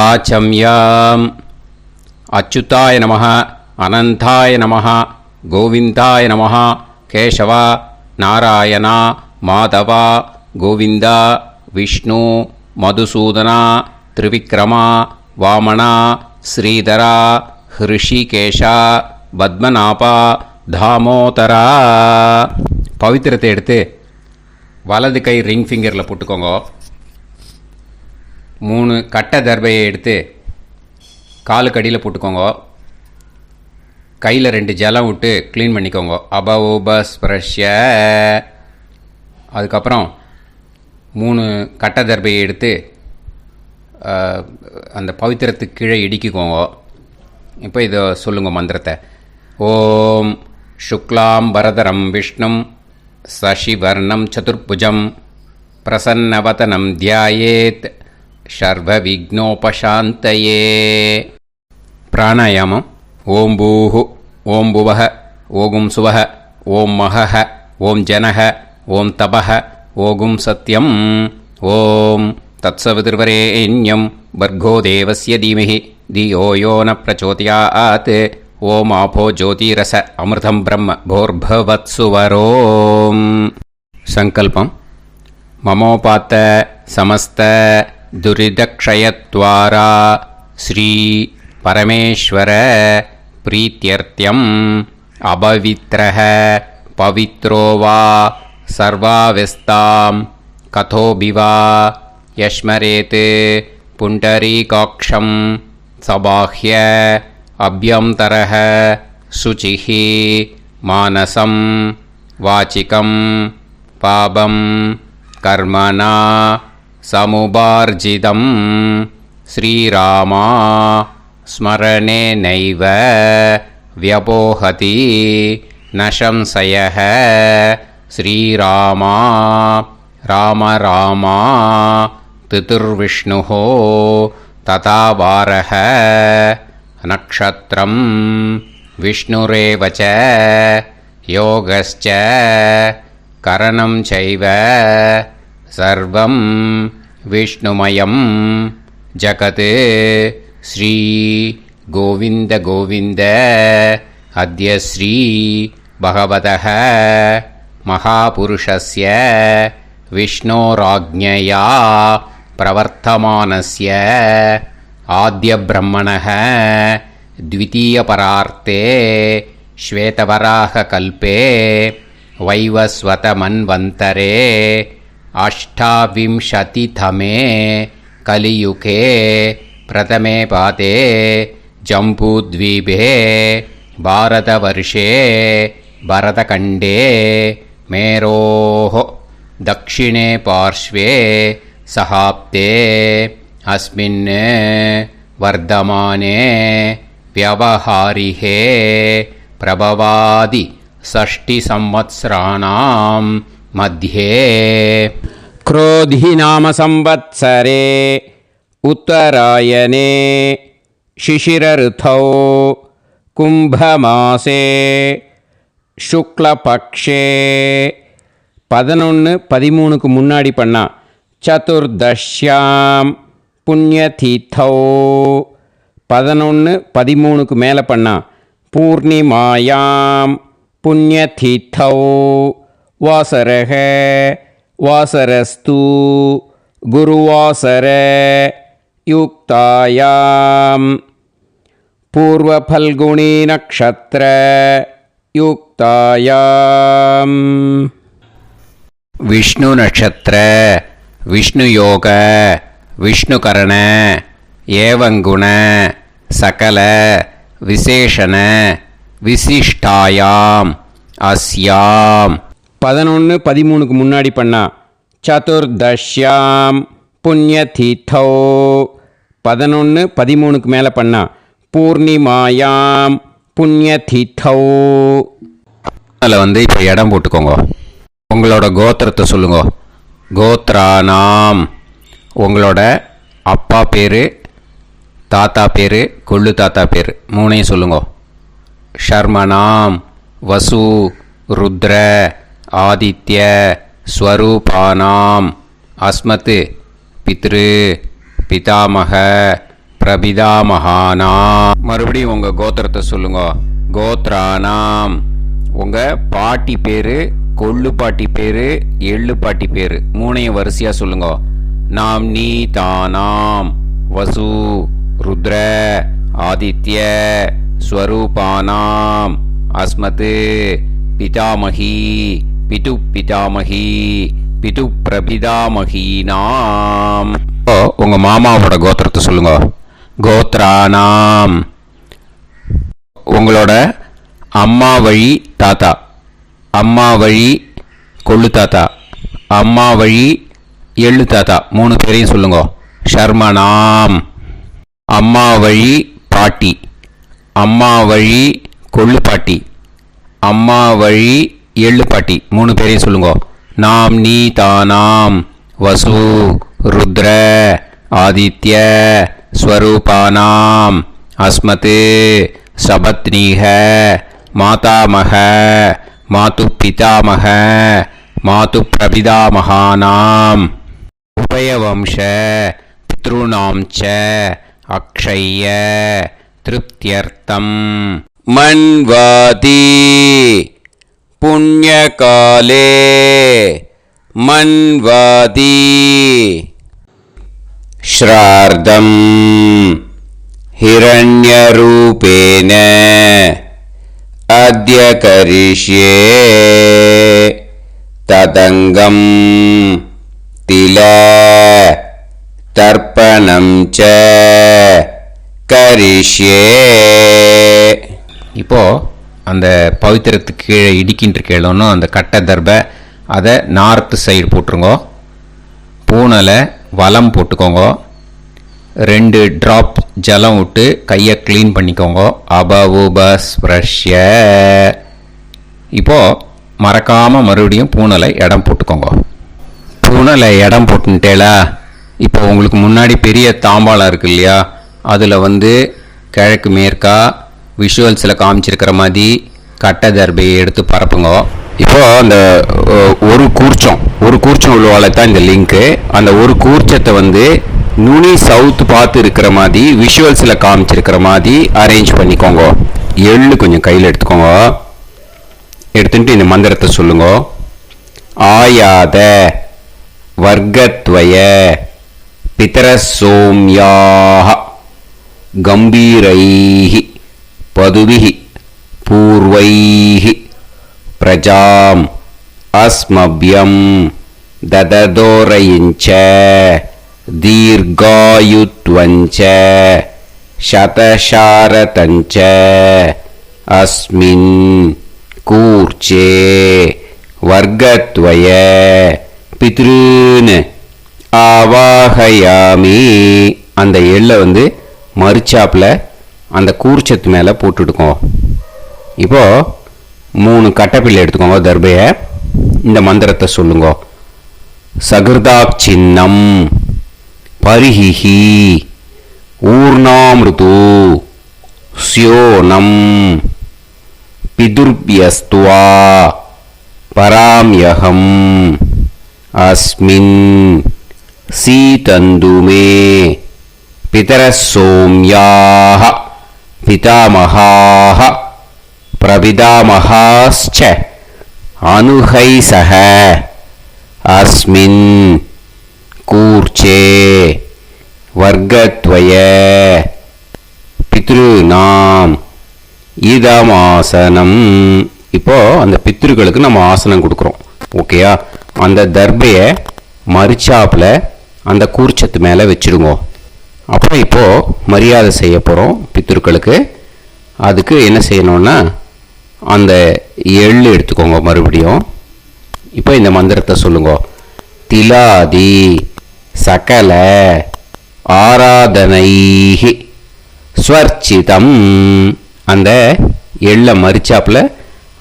ஆச்சம்யாம். அச்சுதாய நமः, அனந்தாய நமः, கோவிந்தாய நமः, கேசவா, நாராயணா, மாதவா, கோவிந்தா, விஷ்ணு, மதுசூதனா, திரிவிக்ரமா, வாமனா, ஸ்ரீதரா, ஹிருஷிகேஷா, பத்மநாபா, தாமோதரா. பவித்திரத்தை எடுத்து வலது கை ரிங் ஃபிங்கரில் போட்டுக்கோங்க. 3 கட்டை தர்பையை எடுத்து காலுக்கடியில் போட்டுக்கோங்க. கையில் 2 ஜலம் விட்டு க்ளீன் பண்ணிக்கோங்க. அபவோபஸ்பிரஷ்ய. அதுக்கப்புறம் 3 கட்டை தர்பையை எடுத்து அந்த பவித்திரத்துக்கு கீழே இடிக்கிக்கோங்க. இப்போ இதை சொல்லுங்க மந்திரத்தை. ஓம் சுக்லாம் வரதரம் விஷ்ணும் சசிவர்ணம் சதுர்புஜம் பிரசன்னவதனம் தியாயேத் சர்வ விக்னோபசாந்தயே. பிராணாயாமம். ஓம் பூஹு, ஓம் புவஹ, ஓகும் சுவஹ, ஓம் மஹஹ, ஓம் ஜனஹ, ஓம் தபஹ, ஓகும் சத்யம். ஓம் தத்சவிதுர்வரேண்யம் பர்கோ தேவஸ்ய தீமஹி தியோ யோ ந பிரச்சோதயாத். ஓம் ஆபோ ஜோதிரச அமிர்தம் பிரம்ம போர்பவத்சுவரோம். சங்கல்பம். மமோபாத்த சமஸ்த துரிதக்ஷயத்வாரா ஸ்ரீ பரமேஸ்வர பிரீத்யர்த்தியம் அபவித்ரஹ பவித்ரோ வா சர்வாவஸ்தாம் கதோபிவா யஸ்மரேத் புண்டரீகாக்ஷம் சபாஹ்ய அப்யந்தரஹ சுசிஹ மானசம் வாசிகம் பாபம் கர்மணா சமுபார்ஜிதம் ஸ்ரீராமா ஸ்மரணேனைவ வ்யபோஹதி நசம்சயः. ஸ்ரீராமா ராம ராமா திதிர்விஷ்ணுः ததா வாரः. நக்ஷத்ரம் விஷ்ணுரேவ ச யோகஸ்ச கரணம் சைவ சர்வம் விஷ்ணுமயம் ஜகத். ஸ்ரீ கோவிந்த கோவிந்த அத்ய ஸ்ரீ பகவதः மகாபுருஷஸ்ய விஷ்ணோராஜ்ஞயா பிரவர்த்தமானஸ்ய ஆத்ய பிரம்மணः த்விதீயபரார்த்தே ஸ்வேதவராக கல்பே வைவஸ்வத மன்வந்தரே அஷ்டாவிம்சதிதமே கலியுகே பிரதமே பாதே ஜம்பூத்வீபே பாரதவர்ஷே பரதகண்டே மேரோः தக்ஷிணே பார்ஷ்வே சஹாப்தே அஸ்மின் வர்தமானே வியவஹாரிஹே பிரபவாதி ஷஷ்டி சம்வத்சராணாம் மத்யே. क्रोधी नाम संवत्सरे उत्तरायणे शिशिरऋतौ कुम्भमासे शुक्लपक्षे 11-13க்கு முன்னாடி பண்ணா சதுர்தஷ்யாம் புண்ணியதீத்தௌ. 11-13க்கு மேலே பண்ணா பூர்ணிமாயாம் புண்ணியதீத்தௌ. வாசரக வாசரஸ்து குருவாசர யுக்தாயாம் பூர்வபல்குணி நக்ஷத்ர யுக்தாயாம். விஷ்ணு நட்சத்திர விஷ்ணு யோக விஷ்ணுகரண ஏவங்குண சகல விசேஷண விசிஷ்டாயாம் அஸ்யாம். 11-13க்கு முன்னாடி பண்ணா சதுர்தஷ்யாம் புண்ணியதீத்தௌ. 11-13க்கு மேலே பண்ணா பூர்ணிமாயாம் புண்ணியதீத்தௌ. அதில் இப்போ இடம் போட்டுக்கோங்க. உங்களோட கோத்திரத்தை சொல்லுங்க. கோத்ரானாம். உங்களோட அப்பா பேர், தாத்தா பேர், கொள்ளு தாத்தா பேர் 3ஐயும் சொல்லுங்க. ஷர்மனாம் வசு ருத்ர ஆதித்ய ஸ்வரூபானாம் அஸ்மத் பித்ரு பிதாமக பிரபிதாமகானாம். மறுபடியும் உங்கள் கோத்திரத்தை சொல்லுங்க. கோத்ரானாம். உங்கள் பாட்டி பேர், கொள்ளு பாட்டி பேர், எள்ளு பாட்டி பேர் மூணையும் வரிசையாக சொல்லுங்க. நாம் நீ தானாம் வசு ருத்ர ஆதித்ய ஸ்வரூபானாம் அஸ்மத் பிதாமகி பிது பிதாமகி பிது பிரபிதாமகீனாம். உங்க மாமாவோட கோத்திரத்தை சொல்லுங்க. கோத்ரானாம். உங்களோட அம்மா வழி தாத்தா, அம்மா வழி கொள்ளு தாத்தா, அம்மா வழி எள்ளு தாத்தா மூணு பேரையும் சொல்லுங்க. ஷர்மனாம். அம்மா வழி பாட்டி, அம்மா வழி கொள்ளு பாட்டி, அம்மா வழி எள்ளு பாட்டி மூணு பேரையும் சொல்லுங்க. நாம் நீ தானாம் வசு ருத்ர ஆதித்ய ஸ்வரூபானாம் அஸ்மத் சபத்னீஹ மாதாமக மாது பிதாமக மாது பிரபிதாமகானாம் உபயவம்ச பித்ருணாம் ச அக்ஷய திருப்தியர்த்தம் மன்வாதி புண்ணியகாலே மன்வாதி ஸ்ரார்தம் ஹிரண்யரூபேன அத்ய கரிஷ்யே ததங்கம் தில தர்ப்பணம் ச கரிஷ்யே. இப்போ அந்த பவித்திரத்துக்கு கீழே இடிக்கின்ற கீழோன்னு அந்த கட்டை தர்பை அதை நார்த்து சைடு போட்டுருங்க. பூனலை வலம் போட்டுக்கோங்க. 2 ட்ராப் ஜலம் விட்டு கையை க்ளீன் பண்ணிக்கோங்க. அபவுபஸ்ப்ரஷ்ய. இப்போது மறக்காமல் மறுபடியும் பூனலை இடம் போட்டுக்கோங்க. பூனலை இடம் போட்டுட்டேலா. இப்போ உங்களுக்கு முன்னாடி பெரிய தாம்பாளம் இருக்கு இல்லையா, அதில் கிழக்கு மேற்கா விஷுவல்ஸில் காமிச்சிருக்கிற மாதிரி கட்டை தர்பையை எடுத்து பரப்புங்க. இப்போது அந்த ஒரு கூர்ச்சம் உள்ளவால தான் இந்த லிங்க்கு. அந்த ஒரு கூர்ச்சத்தை நுனி சவுத்து பார்த்து இருக்கிற மாதிரி விஷுவல்ஸில் காமிச்சிருக்கிற மாதிரி அரேஞ்ச் பண்ணிக்கோங்க. எள்ளு கொஞ்சம் கையில் எடுத்துக்கோங்க. எடுத்துட்டு இந்த மந்திரத்தை சொல்லுங்க. ஆயாத வர்க்கத்வய பிதரசோம்யாக கம்பீரைஹி பதுவிஹி பூர்வைஹி பிரஜாம் அஸ்மப்யம் தததோரயிஞ்ச தீர்காயுத்வஞ்ச சதசாரதஞ்ச அஸ்மின் கூர்ச்சே வர்க்கத்வய பித்ருன் ஆவாஹயாமி. அந்த எள்ளை மறுச்சாப்பில் அந்த கூர்ச்சத்து மேலே போட்டுடுக்கோம். இப்போது 3 கட்டப்பிள்ளை எடுத்துக்கோங்க தர்பையை. இந்த மந்திரத்தை சொல்லுங்க. சகிருதாக் சின்னம் பரிஹிஹி ஊர்ணாமிருது ஸ்யோனம் பிதுர்பியஸ்துவா பராம்யகம் அஸ்மின் சீதந்துமே பிதரசோம்யாக பிதாமகாः பிரபிதாமகாஸ்ச அனுஹைசஹ அஸ்மின் கூர்ச்சே வர்க்கத்வய பித்ருநாம் இதமாசனம். இப்போ அந்த பித்ருக்களுக்கு நம்ம ஆசனம் கொடுக்குறோம். ஓகேயா? அந்த தர்பையை மறுச்சாப்பில் அந்த கூர்ச்சத்து மேலே வச்சுடுங்க. அப்புறம் இப்போது மரியாதை செய்ய போகிறோம் பித்ருக்களுக்கு. அதுக்கு என்ன செய்யணும்னா அந்த எள்ளு எடுத்துக்கோங்க மறுபடியும். இப்போ இந்த மந்திரத்தை சொல்லுங்க. திலாதி சகல ஆராதனைஹி ஸ்வர்ச்சிதம். அந்த எள்ளை மரிச்சாப்பில்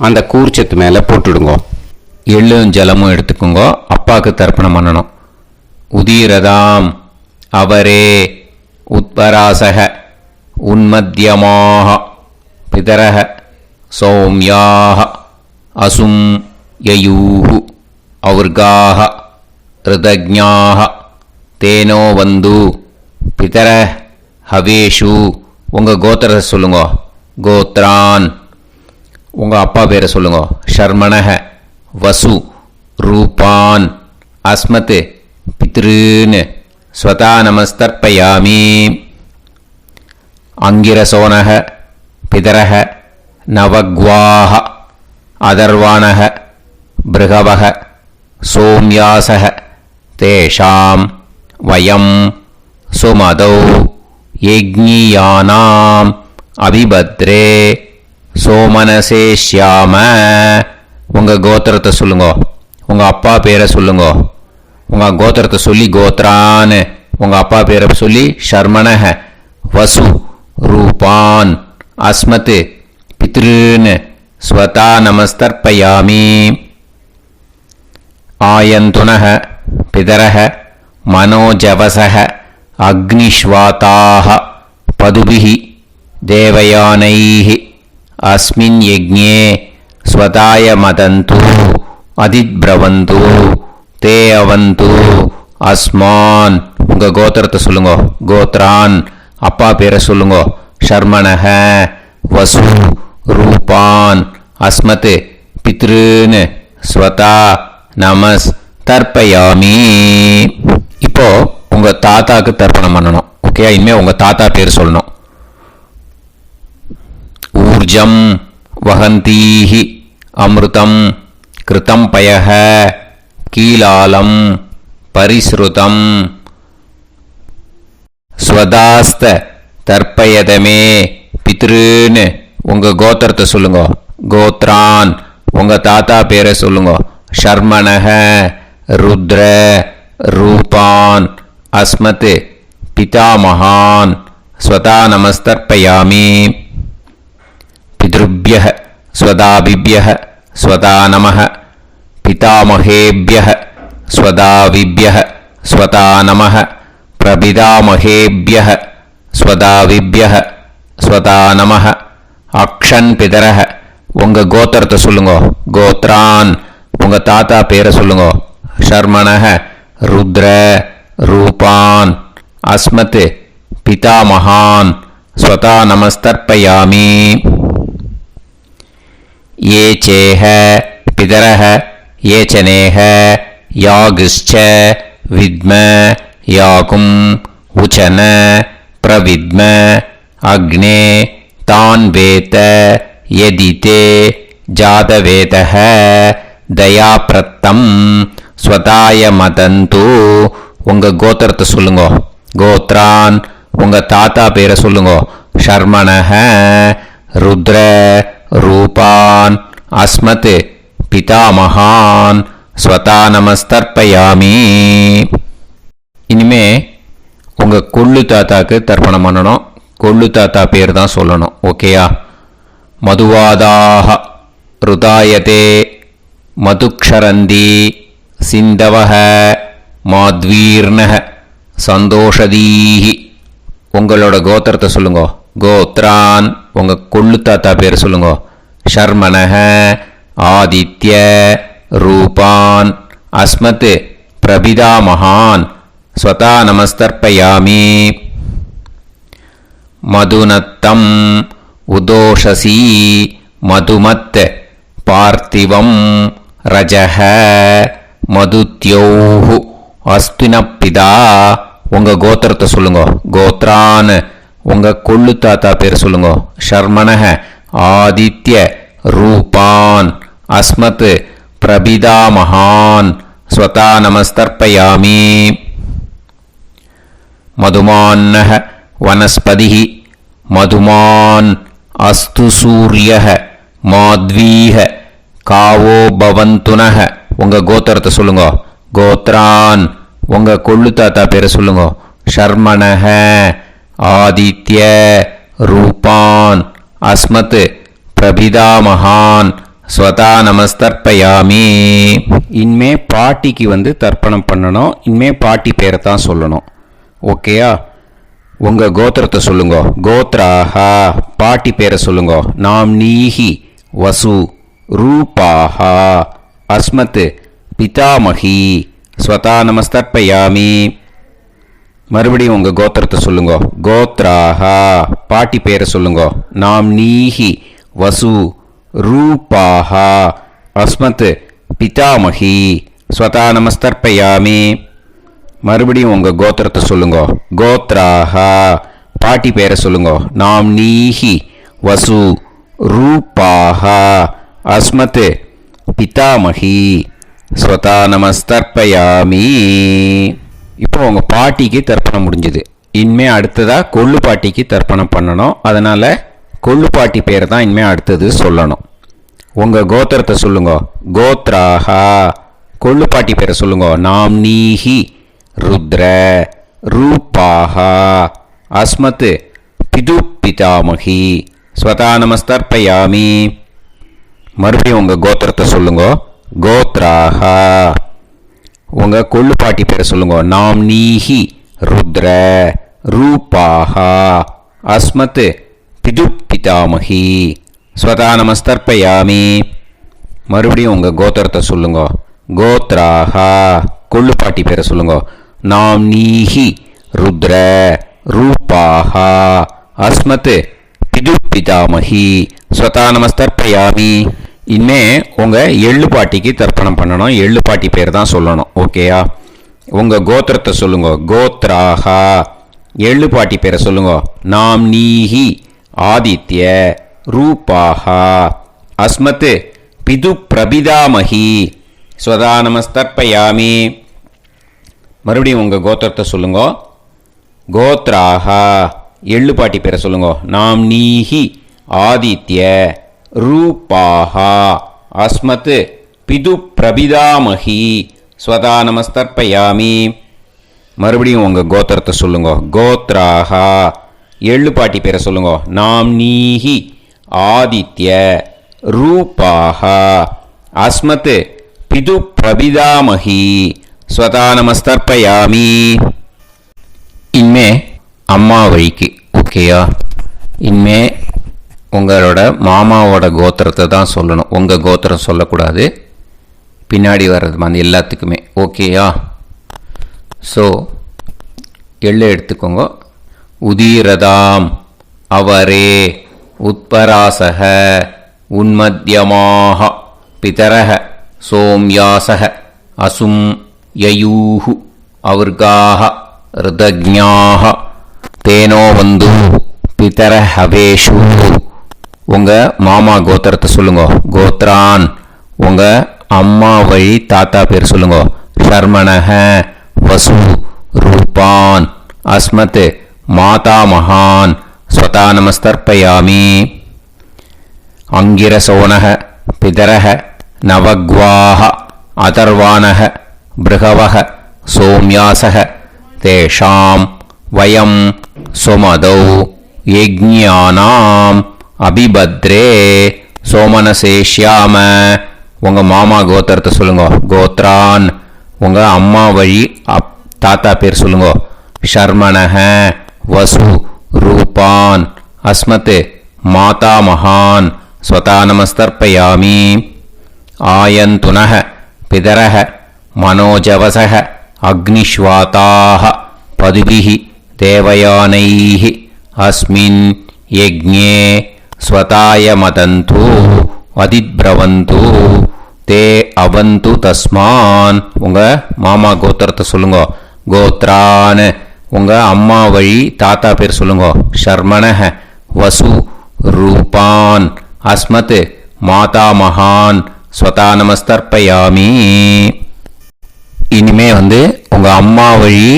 அந்த கூர்ச்சத்து மேலே போட்டுடுங்க. எள்ளும் ஜலமும் எடுத்துக்கோங்க. அப்பாவுக்கு தர்ப்பணம் பண்ணணும். உதீரதாம் அவரே உத்பராசக உன்மத்யமாக பிதரக சௌமியாக அசும் யயூஹு அவர்காக ரிதஜ்ஞாக தேனோ வந்து பிதர ஹவேஷு உங்கள் கோத்திரத்தை சொல்லுங்க. கோத்ரான் உங்கள் அப்பா பேரை சொல்லுங்க. ஷர்மணஹ வசு ரூபான் அஸ்மத் பித்ருன் ஸ்வதா நமஸ்தர்ப்பயாமி. அங்கிரசோனஹ பிதரஹ நவக்வாஹ அதர்வாணஹ பிருகவஹ சோம்யாசஹ தேஷாம் வயம் சுமதௌ யஜ்ஞியானாம் அபிபத்ரே சோமனசேஷ்யாம. உங்கள் கோத்திரத்தை சொல்லுங்க. உங்கள் அப்பா பேரை சொல்லுங்க. உங்கள் கோத்திரத்தை சொல்லி கோத்ரான் உங்கள் அப்பா பேரை சொல்லி ஷர்மணஹ வசு ரூபான் அஸ்மத் பித்ருன் ஸ்வதா நமஸ்தர்ப்பயாமி. ஆயந்துனஹ பிதரஹ மனோஜவசஹ அக்னிஷ்வாதாஹ பதுபிஹி தேவயானைஹ அஸ்மின் யஜ்ஞே ஸ்வதாய மதந்து அதித்ப்ரவந்து தே அவது அஸ்மான். உங்கள் கோத்திரத்தை சொல்லுங்க. கோத்ரான் அப்பா பேரை சொல்லுங்க. ஷர்மணஹ வசு ரூபான் அஸ்மத் பித்ருன் ஸ்வதா நமஸ் தர்ப்பயாமி. இப்போ உங்கள் தாத்தாக்கு தர்ப்பணம் பண்ணணும். ஓகே, இனிமேல் உங்கள் தாத்தா பேர் சொல்லணும். ஊர்ஜம் வஹந்தீஹி அமிர்தம் கிருதம் பயஹ கீலாலம் பரிஸ்ருதம் ஸ்வதாஸ்த தர்ப்பயதமே பித்ருன்னு உங்கள் கோத்திரத்தை சொல்லுங்க. கோத்ரான் உங்கள் தாத்தா பேரை சொல்லுங்க. ஷர்மணஹ ருத்ர ரூபான் அஸ்மத் பிதாமகான் ஸ்வதா நமஸ்தர்ப்பயாமி. பித்ருப்யஹ ஸ்வதாபிப்யஹ ஸ்வதா நமஹ பிதாமகேப்யஹ ஸ்வதாவிப்யஹ ஸ்வதா நமஹ பிரபிதாமகேப்யஹ ஸ்வதாவிப்யஹ ஸ்வதா நமஹ. அக்ஷன் பிதரஹ உங்கள் கோத்திரத்தை சொல்லுங்க. கோத்ரான் உங்கள் தாத்தா பேரை சொல்லுங்க. ஷர்மணஹ ருத்ர ரூபான் அஸ்மத் பிதாமகான் ஸ்வதா நமஸ்தர்ப்பயாமி. ये चेह पितरः ये चनेह यागश्च विद्म याकुं उचन प्रविद्म अग्ने तान् वेत यदिते जातवेतः दयाप्रत्तं स्वताय मदन्तु. உங்கள் கோத்திரத்தை சொல்லுங்க. கோத்ரான் உங்கள் தாத்தா பேரை சொல்லுங்க. ஷர்மணஹ ருத்ர ரூபான் அஸ்மத் பிதாமகான் ஸ்வதா நமஸ்தர்ப்பயாமி. இனிமே உங்கள் கொள்ளு தாத்தாக்கு தர்ப்பணம் பண்ணணும். கொள்ளு தாத்தா பேர் தான் சொல்லணும். ஓகேயா? மதுவாதாக ருதாயதே மதுக்ஷரந்தி சிந்தவஹ மாத்வீர்ணஹ சந்தோஷதீஹி. உங்களோட கோத்திரத்தை சொல்லுங்க. கோத்ரான் உங்கள் கொள்ளு தாத்தா பேர் சொல்லுங்க. ஷர்மணஹ ஆதித்ய ரூபான் அஸ்மத் பிரபிதாமகான் ஸ்வதா நமஸ்தர்ப்பயாமி. மதுநத்தம் உதோஷசி மதுமத் பார்த்திவம் ரஜஹ மதுத்யோஹு அஸ்தினப்பிதா. உங்கள் கோத்திரத்தை சொல்லுங்க. கோத்ரான் உங்கள் கொள்ளு தாத்தா பேர் சொல்லுங்க. ஷர்மணஹ ஆதித்ய ரூபான் அஸ்மத் பிரபிதாமகான் ஸ்வதா நமஸ்தர்ப்பயாமி. மதுமான்னஹ வனஸ்பதிஹ மதுமான் அஸ்து சூரியஹ மாத்வீஹ காவோ பவந்துனஹ. உங்கள் கோத்திரத்தை சொல்லுங்க. கோத்ரான் உங்கள் கொள்ளு தாத்தா பேரை சொல்லுங்க. ஷர்மணஹ ஆதித்ய ரூபான் அஸ்மத் பிரபிதாமகான் ஸ்வதா நமஸ்தர்ப்பயாமி. இனிமே பாட்டிக்கு தர்ப்பணம் பண்ணணும். இனிமே பாட்டி பேரை தான் சொல்லணும். ஓகேயா? உங்கள் கோத்திரத்தை சொல்லுங்க. கோத்ராஹா பாட்டி பேரை சொல்லுங்க. நாம் நீஹி வசு ரூபாஹா அஸ்மத் பிதாமகி ஸ்வதா நமஸ்தர்ப்பயாமி. மறுபடியும் உங்கள் கோத்திரத்தை சொல்லுங்க. கோத்ராஹா பாட்டி பேரை சொல்லுங்க. நாம் நீஹி வசு ரூபாஹா அஸ்மத் பிதாமகி ஸ்வதா நமஸ்தர்ப்பயாமி. மறுபடியும் உங்கள் கோத்திரத்தை சொல்லுங்க. கோத்ராஹா பாட்டி பேரை சொல்லுங்க. நாம் நீஹி வசு ரூபாஹா அஸ்மத் பிதாமகி ஸ்வதா நமஸ்தர்ப்பயாமி. இப்போ உங்கள் பாட்டிக்கு தர்ப்பணம் முடிஞ்சுது. இனிமே அடுத்ததாக கொள்ளு பாட்டிக்கு தர்ப்பணம் பண்ணணும். அதனால் கொள்ளு பாட்டி பேரை தான் இனிமேல் அடுத்தது சொல்லணும். உங்கள் கோத்திரத்தை சொல்லுங்க. கோத்ராஹா கொள்ளு பாட்டி பேரை சொல்லுங்க. நாம் நீஹி ருத்ர ரூபாஹா அஸ்மத் பிது பிதாமகி ஸ்வதா நமஸ்தர்ப்பயாமி. மறுபடியும் உங்கள் கோத்திரத்தை சொல்லுங்க. கோத்ராஹா உங்கள் கொள்ளு பாட்டி பேரை சொல்லுங்க. நாம் நீஹி ருத்ர ரூபாஹா அஸ்மத் பிது பிதாமகி ஸ்வதா நமஸ்தர்ப்பயாமி. மறுபடியும் உங்கள் கோத்திரத்தை சொல்லுங்க. கோத்ராஹா கொள்ளு பாட்டி பேரை சொல்லுங்க. நாம் நீஹி ருத்ர ரூபாஹா அஸ்மத் பிது பிதாமகி ஸ்வதா நமஸ்தர்ப்பயாமி. இனிமே உங்கள் எள்ளு பாட்டிக்கு தர்ப்பணம் பண்ணணும். எள்ளு பாட்டி பேர் தான் சொல்லணும். ஓகேயா? உங்கள் கோத்திரத்தை சொல்லுங்க. கோத்ராஹா எள்ளு பாட்டி பேரை சொல்லுங்க. நாம் நீஹி ஆதித்ய ரூபாஹா அஸ்மத் பிது பிரபிதாமகி ஸ்வதா நமஸ்தர்ப்பயாமி. மறுபடியும் உங்கள் கோத்திரத்தை சொல்லுங்க. கோத்ராஹா எள்ளு பாட்டி பேரை சொல்லுங்க. நாம் நீஹி ஆதித்ய ரூபாஹா அஸ்மத் பிது பிரபிதாமகி ஸ்வதா நமஸ்தர்ப்பயாமி. மறுபடியும் உங்கள் கோத்திரத்தை சொல்லுங்க. கோத்ராஹா எள்ளு பாட்டி பேரை சொல்லுங்க. நாம் நீஹி ஆதித்ய ரூபாஹா அஸ்மத் பிது பிரபிதாமகி ஸ்வதா நமஸ்தர்ப்பயாமி. இனிமே அம்மா வழிக்கு. ஓகேயா? இனிமே உங்களோட மாமாவோட கோத்திரத்தை தான் சொல்லணும். உங்கள் கோத்திரம் சொல்லக்கூடாது. பின்னாடி வர்றது வந்து எல்லாத்துக்குமே. ஓகேயா? ஸோ எள்ளு எடுத்துக்கோங்க. உதீரதாம் அவரே உத்பராசக உன்மத்யமாக பிதரக சோம்யாசக அசும் யயூஹு அவர்காக ருதஜ்ஞாக தேனோ வந்து பிதர ஹவேஷு. உங்கள் மாமா கோத்திரத்தை சொல்லுங்க. கோத்ரான் உங்கள் அம்மா வழி தாத்தா பேர் சொல்லுங்க. ஷர்மணஹ வசு ரூபான் அஸ்மத் மாதா மகான் ஸ்வதா நமஸ்தர்ப்பயாமி. அங்கிரசோனஹ பிதரஹ நவக்வாஹ அதர்வானஹ பிருகவஹ சோம்யாசஹ தேஷாம் வயம் சுமதௌ யஜ்ஞானாம் அபிபத்ரே சோமனசேஷ்யாம. உங்கள் மாமா கோத்திரத்தை சொல்லுங்க. கோத்ரான் உங்கள் அம்மா வழி தாத்தா பேர் சொல்லுங்க. ஷர்மணஹ வசு ரூபான் அஸ்மத் மாதா மகான் ஸ்வதா நமஸ்தர்ப்பயாமி. ஆயந்துனஹ பிதரஹ மனோஜவசஹ அக்னிஷ்வாதாஹ பதுபிஹி தேவயானைஹி அஸ்மின் யஜ்ஞே ஸ்வதாய மதந்து அதிப்ரவந்து தே அவந்து தஸ்மான். உங்கள் மாமா கோத்திரத்தை சொல்லுங்க. கோத்ரான் உங்கள் அம்மா வழி தாத்தா பேர் சொல்லுங்க. ஷர்மணஹ வசு ரூபான் அஸ்மத் மாதா மகான் ஸ்வதா நமஸ்தர்ப்பயாமி. இனிமே வந்து உங்கள் அம்மா வழி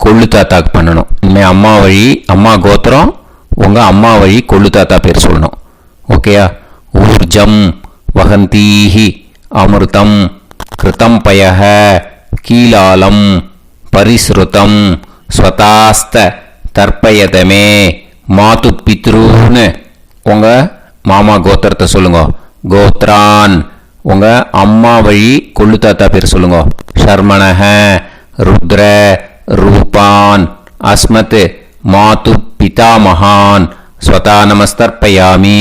கொள்ளு தாத்தாக்கு பண்ணணும். இனிமேல் அம்மா வழி அம்மா கோத்திரம் உங்கள் அம்மா வழி கொள்ளு தாத்தா பேர் சொல்லணும். ஓகேயா? ஊர்ஜம் வகந்தீஹி அமிர்தம் கிருதம் பயஹ கீலாலம் பரிஸ்ருதம் ஸ்வதாஸ்த தர்ப்பயதமே மாது பித்ருன்னு. உங்கள் மாமா கோத்திரத்தை சொல்லுங்க. கோத்ரான் உங்கள் அம்மா வழி கொள்ளு தாத்தா பேர் சொல்லுங்க. ஷர்மணஹ ருத்ர ரூபான் அஸ்மத் மாது பிதாமகான் ஸ்வதா நமஸ்தர்ப்பயாமி.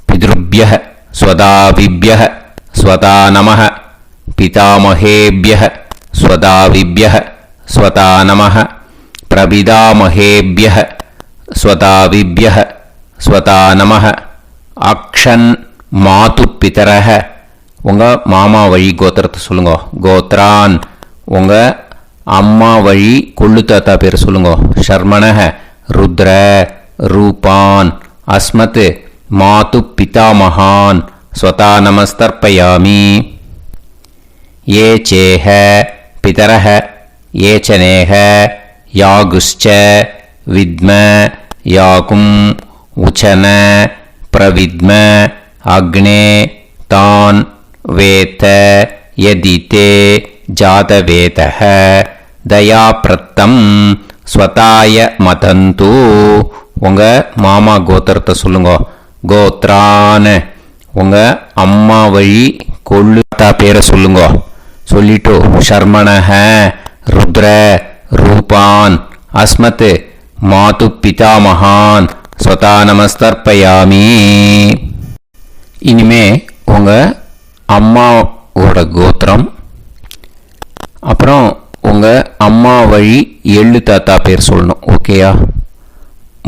பித்ருப்யஹ ஸ்வதாவிப்யஹ ஸ்வதா நமஹ பிதாமகேப்யஹ ஸ்வதாவிப்யஹ ஸ்வதா நமः பிரபிதாமஹேப்யः ஸ்வதாவிப்யः ஸ்வதா நமः அக்ஷன் மாது பிதரஹ உங்கள் மாமா வழி கோத்திரத்தை சொல்லுங்க. கோத்ரான் உங்கள் அம்மா வழி கொள்ளு தாத்தா பேர் சொல்லுங்க. ஷர்மணஹ ருத்ர ரூபான் அஸ்மத் மாது பிதாமகான் ஸ்வதா நமஸ்தர்ப்பயாமி. ये चेह पितरः ये च नेह यागुश्च विद्म याकुम् उचन प्रविद्म अग्ने तान् वेत यदिते जातवेतः दयाप्रत्तं स्वताय मतन्तु உங்கள் மாமா கோத்திரத்தை சொல்லுங்க. கோத்ரான் உங்கள் அம்மா வழி கொள்ளு தாத்தா பேரை சொல்லுங்க. சொல்லிட்டு ஷர்மணஹ ருத்ர ரூபான் அஸ்மத் மாது பிதாமகான் ஸ்வதா நமஸ்தர்ப்பயாமி. இனிமே உங்கள் அம்மாவோட கோத்திரம், அப்புறம் உங்கள் அம்மா வழி எள்ளு தாத்தா பேர் சொல்லணும். ஓகேயா?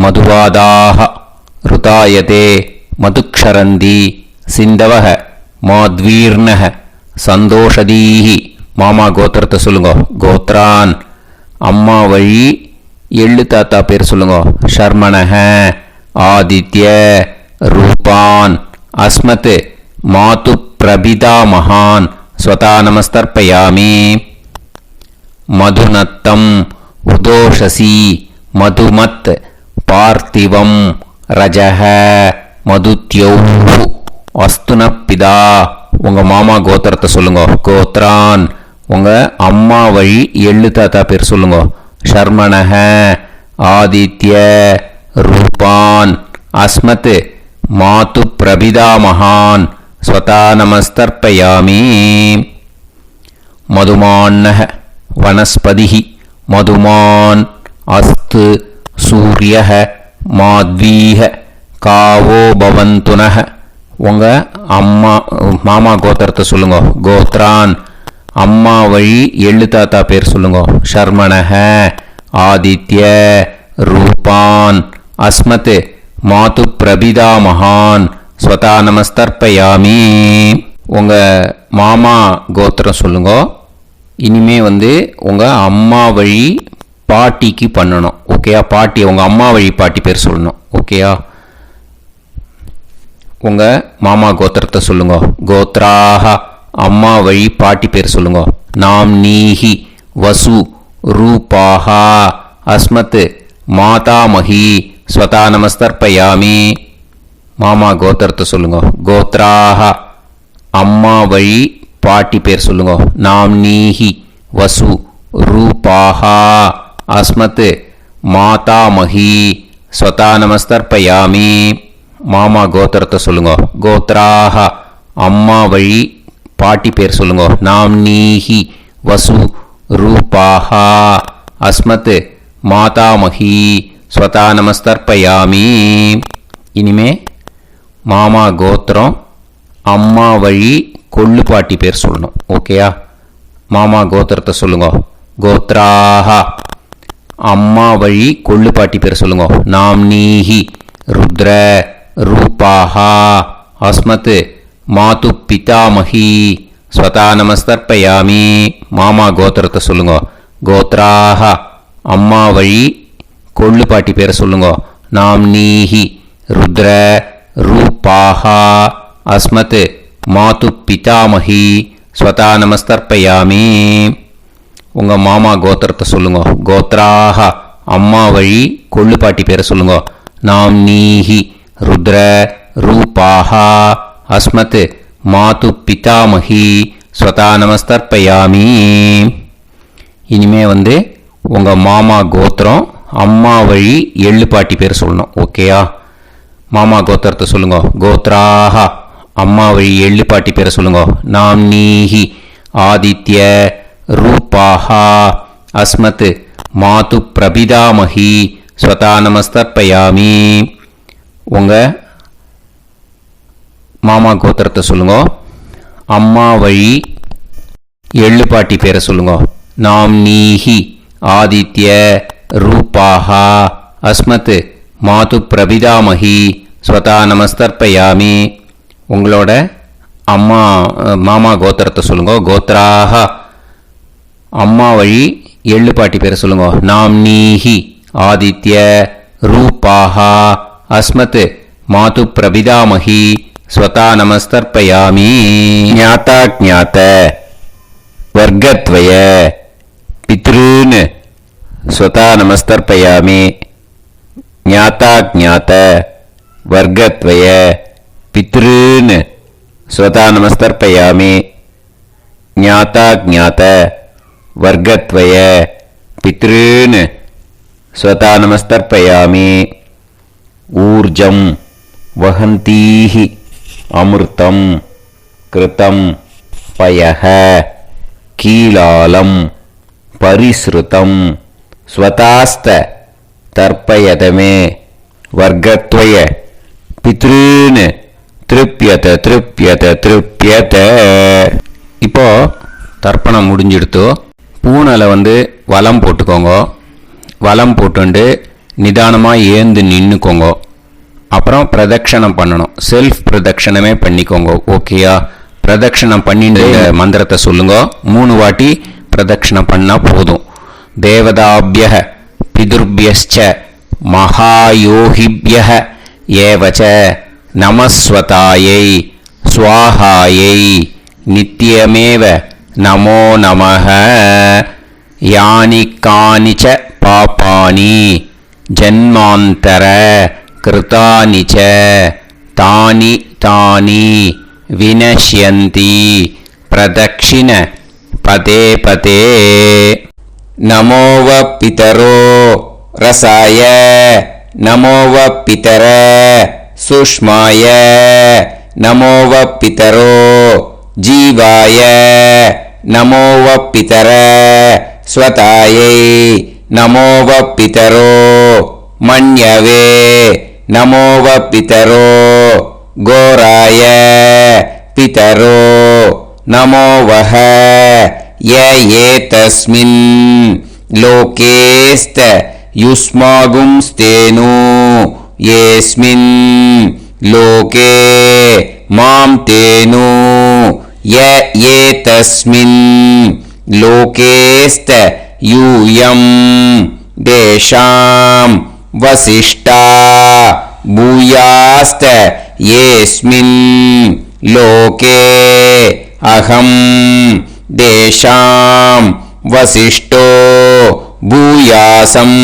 மதுவாதாக ருதாயதே மதுக்ஷரந்தி சிந்தவக மாத்வீர்ணஹ சந்தோஷதீஹி. மாமா கோத்திரத்தை சொல்லுங்க. கோத்ரான் அம்மா வழி எள்ளு தாத்தா பேர் சொல்லுங்க. ஷர்மணஹ ஆதித்ய ரூபான் அஸ்மத் மாது பிரபிதாமகான் ஸ்வதா நமஸ்தர்ப்பயாமி. மதுநத்தம் உதோஷசி மதுமத் பார்த்திவம் ரஜஹ மதுத்யௌஹு அஸ்துனப்பிதா. உங்கள் மாமா கோத்திரத்தை சொல்லுங்க. கோத்ரான் உங்கள் அம்மா வழி எள்ளு தாத்தா பேர் சொல்லுங்க. ஷர்மணஹ ஆதித்ய ரூபான் அஸ்மத் மாது பிரபிதாமகான் ஸ்வதா நமஸ்தர்ப்பயாமி. மதுமான்னஹ வனஸ்பதிஹி மதுமான் அஸ்து சூரியஹ மாத்வீஹ காவோ பவந்துனஹ. உங்கள் மாமா கோத்திரத்தை சொல்லுங்க. கோத்ரான் அம்மா வழி எள்ளு தாத்தா பேர் சொல்லுங்க. ஷர்மணஹ ஆதித்ய ரூபான் அஸ்மத் மாது பிரபிதாமகான் ஸ்வதா நமஸ்தர்ப்பயாமி. உங்கள் மாமா கோத்திரம் சொல்லுங்க. இனிமே உங்கள் அம்மா வழி பாட்டிக்கு பண்ணணும். ஓகேயா? பாட்டி உங்கள் அம்மா வழி பாட்டி பேர் சொல்லணும். ஓகேயா? உங்கள் மாமா கோத்திரத்தை சொல்லுங்க. கோத்ராஹ அம்மா வழி பாட்டி பேர் சொல்லுங்க. நாம் நீஹி வசு ரூபாஹா அஸ்மத் மாதாமஹி ஸ்வதா நமஸ்தர்ப்பயாமி. மாமா கோத்திரத்தை சொல்லுங்க. கோத்ராஹ அம்மா வழி பாட்டி பேர் சொல்லுங்க. நாம் நீஹி வசு ரூபாஹா அஸ்மத் மாதாமஹி ஸ்வதா நமஸ்தர்ப்பயாமி. மாமா கோத்திரத்தை சொல்லுங்க. கோத்ராஹ அம்மா வழி பாட்டி பேர் சொல்லுங்க. நாம் நீஹி வசு ரூபாஹா அஸ்மத் மாதாமஹி ஸ்வதா நமஸ்தர்ப்பயாமி. இனிமே மாமா கோத்திரம் அம்மா வழி கொள்ளு பாட்டி பேர் சொல்லணும். ஓகேயா? மாமா கோத்திரத்தை சொல்லுங்க. கோத்ராஹ அம்மா வழி கொள்ளு பாட்டி பேர் சொல்லுங்க. நாம் நீஹி ருத்ர ரூபாஹா அஸ்மத் மாது பிதாமஹி ஸ்வதா நமஸ்தர்ப்பயாமி. மாமா கோத்திரத்தை சொல்லுங்க. கோத்ராஹ அம்மா வழி கொள்ளு பாட்டி பேரை சொல்லுங்க. நாம் நீஹி ருத்ர ரூபாஹா அஸ்மத் மாது பிதாமஹி ஸ்வதா நமஸ்தர்ப்பயாமி. உங்கள் மாமா கோத்திரத்தை சொல்லுங்க. கோத்ராஹ அம்மா வழி கொள்ளு பாட்டி பேரை சொல்லுங்க. நாம் நீஹி ருத்ர ரூபாஹா அஸ்மத் மாது பிதாமஹி ஸ்வதா நமஸ்தர்ப்பயாமி. இனிமே உங்கள் மாமா கோத்திரம் அம்மா வழி எள்ளு பாட்டி பேர் சொல்லணும். ஓகேயா? மாமா கோத்திரத்தை சொல்லுங்க. கோத்ராஹ அம்மா வழி எள்ளு பாட்டி பேரை சொல்லுங்க. நாம் நீஹி ஆதித்ய ரூபாஹா அஸ்மத் மாது பிரபிதாமஹி ஸ்வதா நமஸ்தர்ப்பயாமி. உங்கள் மாமா கோத்திரத்தை சொல்லுங்க. அம்மா வழி எள்ளு பாட்டி பேரை சொல்லுங்க. நாம் நீஹி ஆதித்ய ரூபாः அஸ்மத் மாது பிரபிதாமகி ஸ்வதா நமஸ்தர்ப்பயாமி. உங்களோட அம்மா மாமா கோத்திரத்தை சொல்லுங்க. கோத்ராக அம்மா வழி எள்ளு பாட்டி பேரை சொல்லுங்க. நாம்னீஹி ஆதித்ய ரூபாः அஸ்மத் மாது பிரபிதாமகி ஸ்வதா நமஸ்தர்ப்பயாமி. ஞாதா ஞாத வர்க்கத்வய பித்ருன் ஸ்வதா நமஸ்தர்ப்பயாமி. ஞாதா ஞாத வர்க்கத்வய பித்ருன் ஸ்வதா நமஸ்தர்ப்பயாமி. ஞாதா ஞாத வர்க்கத்வய பித்ருன் ஸ்வதா நமஸ்தர்ப்பயாமி. ஊர்ஜம் வஹந்தீஹி அமிர்தம் கிருதம் பயஹ கீலாலம் பரிஸ்ருதம் ஸ்வதாஸ்த தர்ப்பயதமே வர்க்கத்வய பித்ருன் திருப்யத திருப்யத திருப்யத. இப்போ தர்ப்பணம் முடிஞ்சிடுத்து. பூனலை வலம் போட்டுக்கோங்க. வலம் போட்டுண்டு நிதானமாக ஏந்து நின்றுக்கோங்க. அப்புறம் பிரதட்சணம் பண்ணணும். செல்ஃப் பிரதட்சணமே பண்ணிக்கோங்க. ஓகேயா? பிரதட்சணம் பண்ணிட்டு மந்திரத்தை சொல்லுங்க. 3 வாட்டி பிரதட்சணம் பண்ணால் போதும். தேவதாபிய பிதுர்பியஸ்ச மகாயோகிபிய ஏவச்ச நமஸ்வதாயை ஸ்வாஹாயை நித்யமேவ நமோ நமஹ. யானி கானிச்ச பாபானி ஜன்மாந்தர கிருதானி ச தானி தானி வினஷ்யந்தி பிரதக்ஷிண பதே பதே. நமோவ பிதரோ ரசாய நமோவ பிதர சுஷ்மாய நமோவ பிதரோ ஜீவாய நமோவ பிதர ஸ்வதாயை நமோவ பிதரோ மன்யவே நமோவ பிதரோ கோராய பிதரோ நமோவஹ. ய ஏதஸ்மின் லோகேஸ்த யுஸ்மாகும்ஸ்தேனு ஏஸ்மின் லோகே மாம் தேனு. ய ஏதஸ்மின் லோகேஸ்த யூயம் தேஷாம் வசிஷ்டா பூயாஸ்த ஏஸ்மின் லோகே அகம் தேஷாம் வசிஷ்டோ பூயாசம்.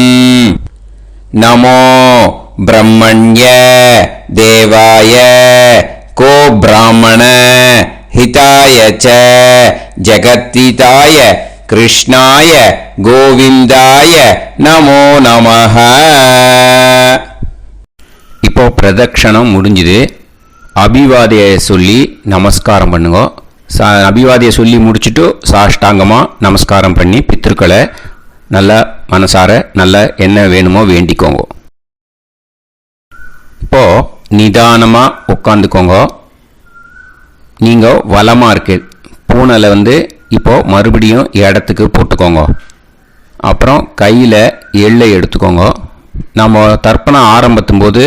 நமோ பிரம்மண்ய தேவாய கோ பிராமண ஹிதாய ச ஜகத்ஹிதாய கிருஷ்ணாய கோவிந்தாய நமோ நமஹ. இப்போ பிரதட்சணம் முடிஞ்சுது. அபிவாதியை சொல்லி நமஸ்காரம் பண்ணுங்க. அபிவாதியை சொல்லி முடிச்சுட்டு சாஷ்டாங்கமாக நமஸ்காரம் பண்ணி பித்ருக்களை நல்லா மனசார நல்லா என்ன வேணுமோ வேண்டிக்கோங்க. இப்போ நிதானமாக உட்காந்துக்கோங்க. நீங்கள் வலமாக இருக்கு பூனலை இப்போ மறுபடியும் இடத்துக்கு போட்டுக்கோங்க. அப்புறம் கையில் எள்ளை எடுத்துக்கோங்க. நம்ம தர்ப்பணம் ஆரம்பித்தும் போது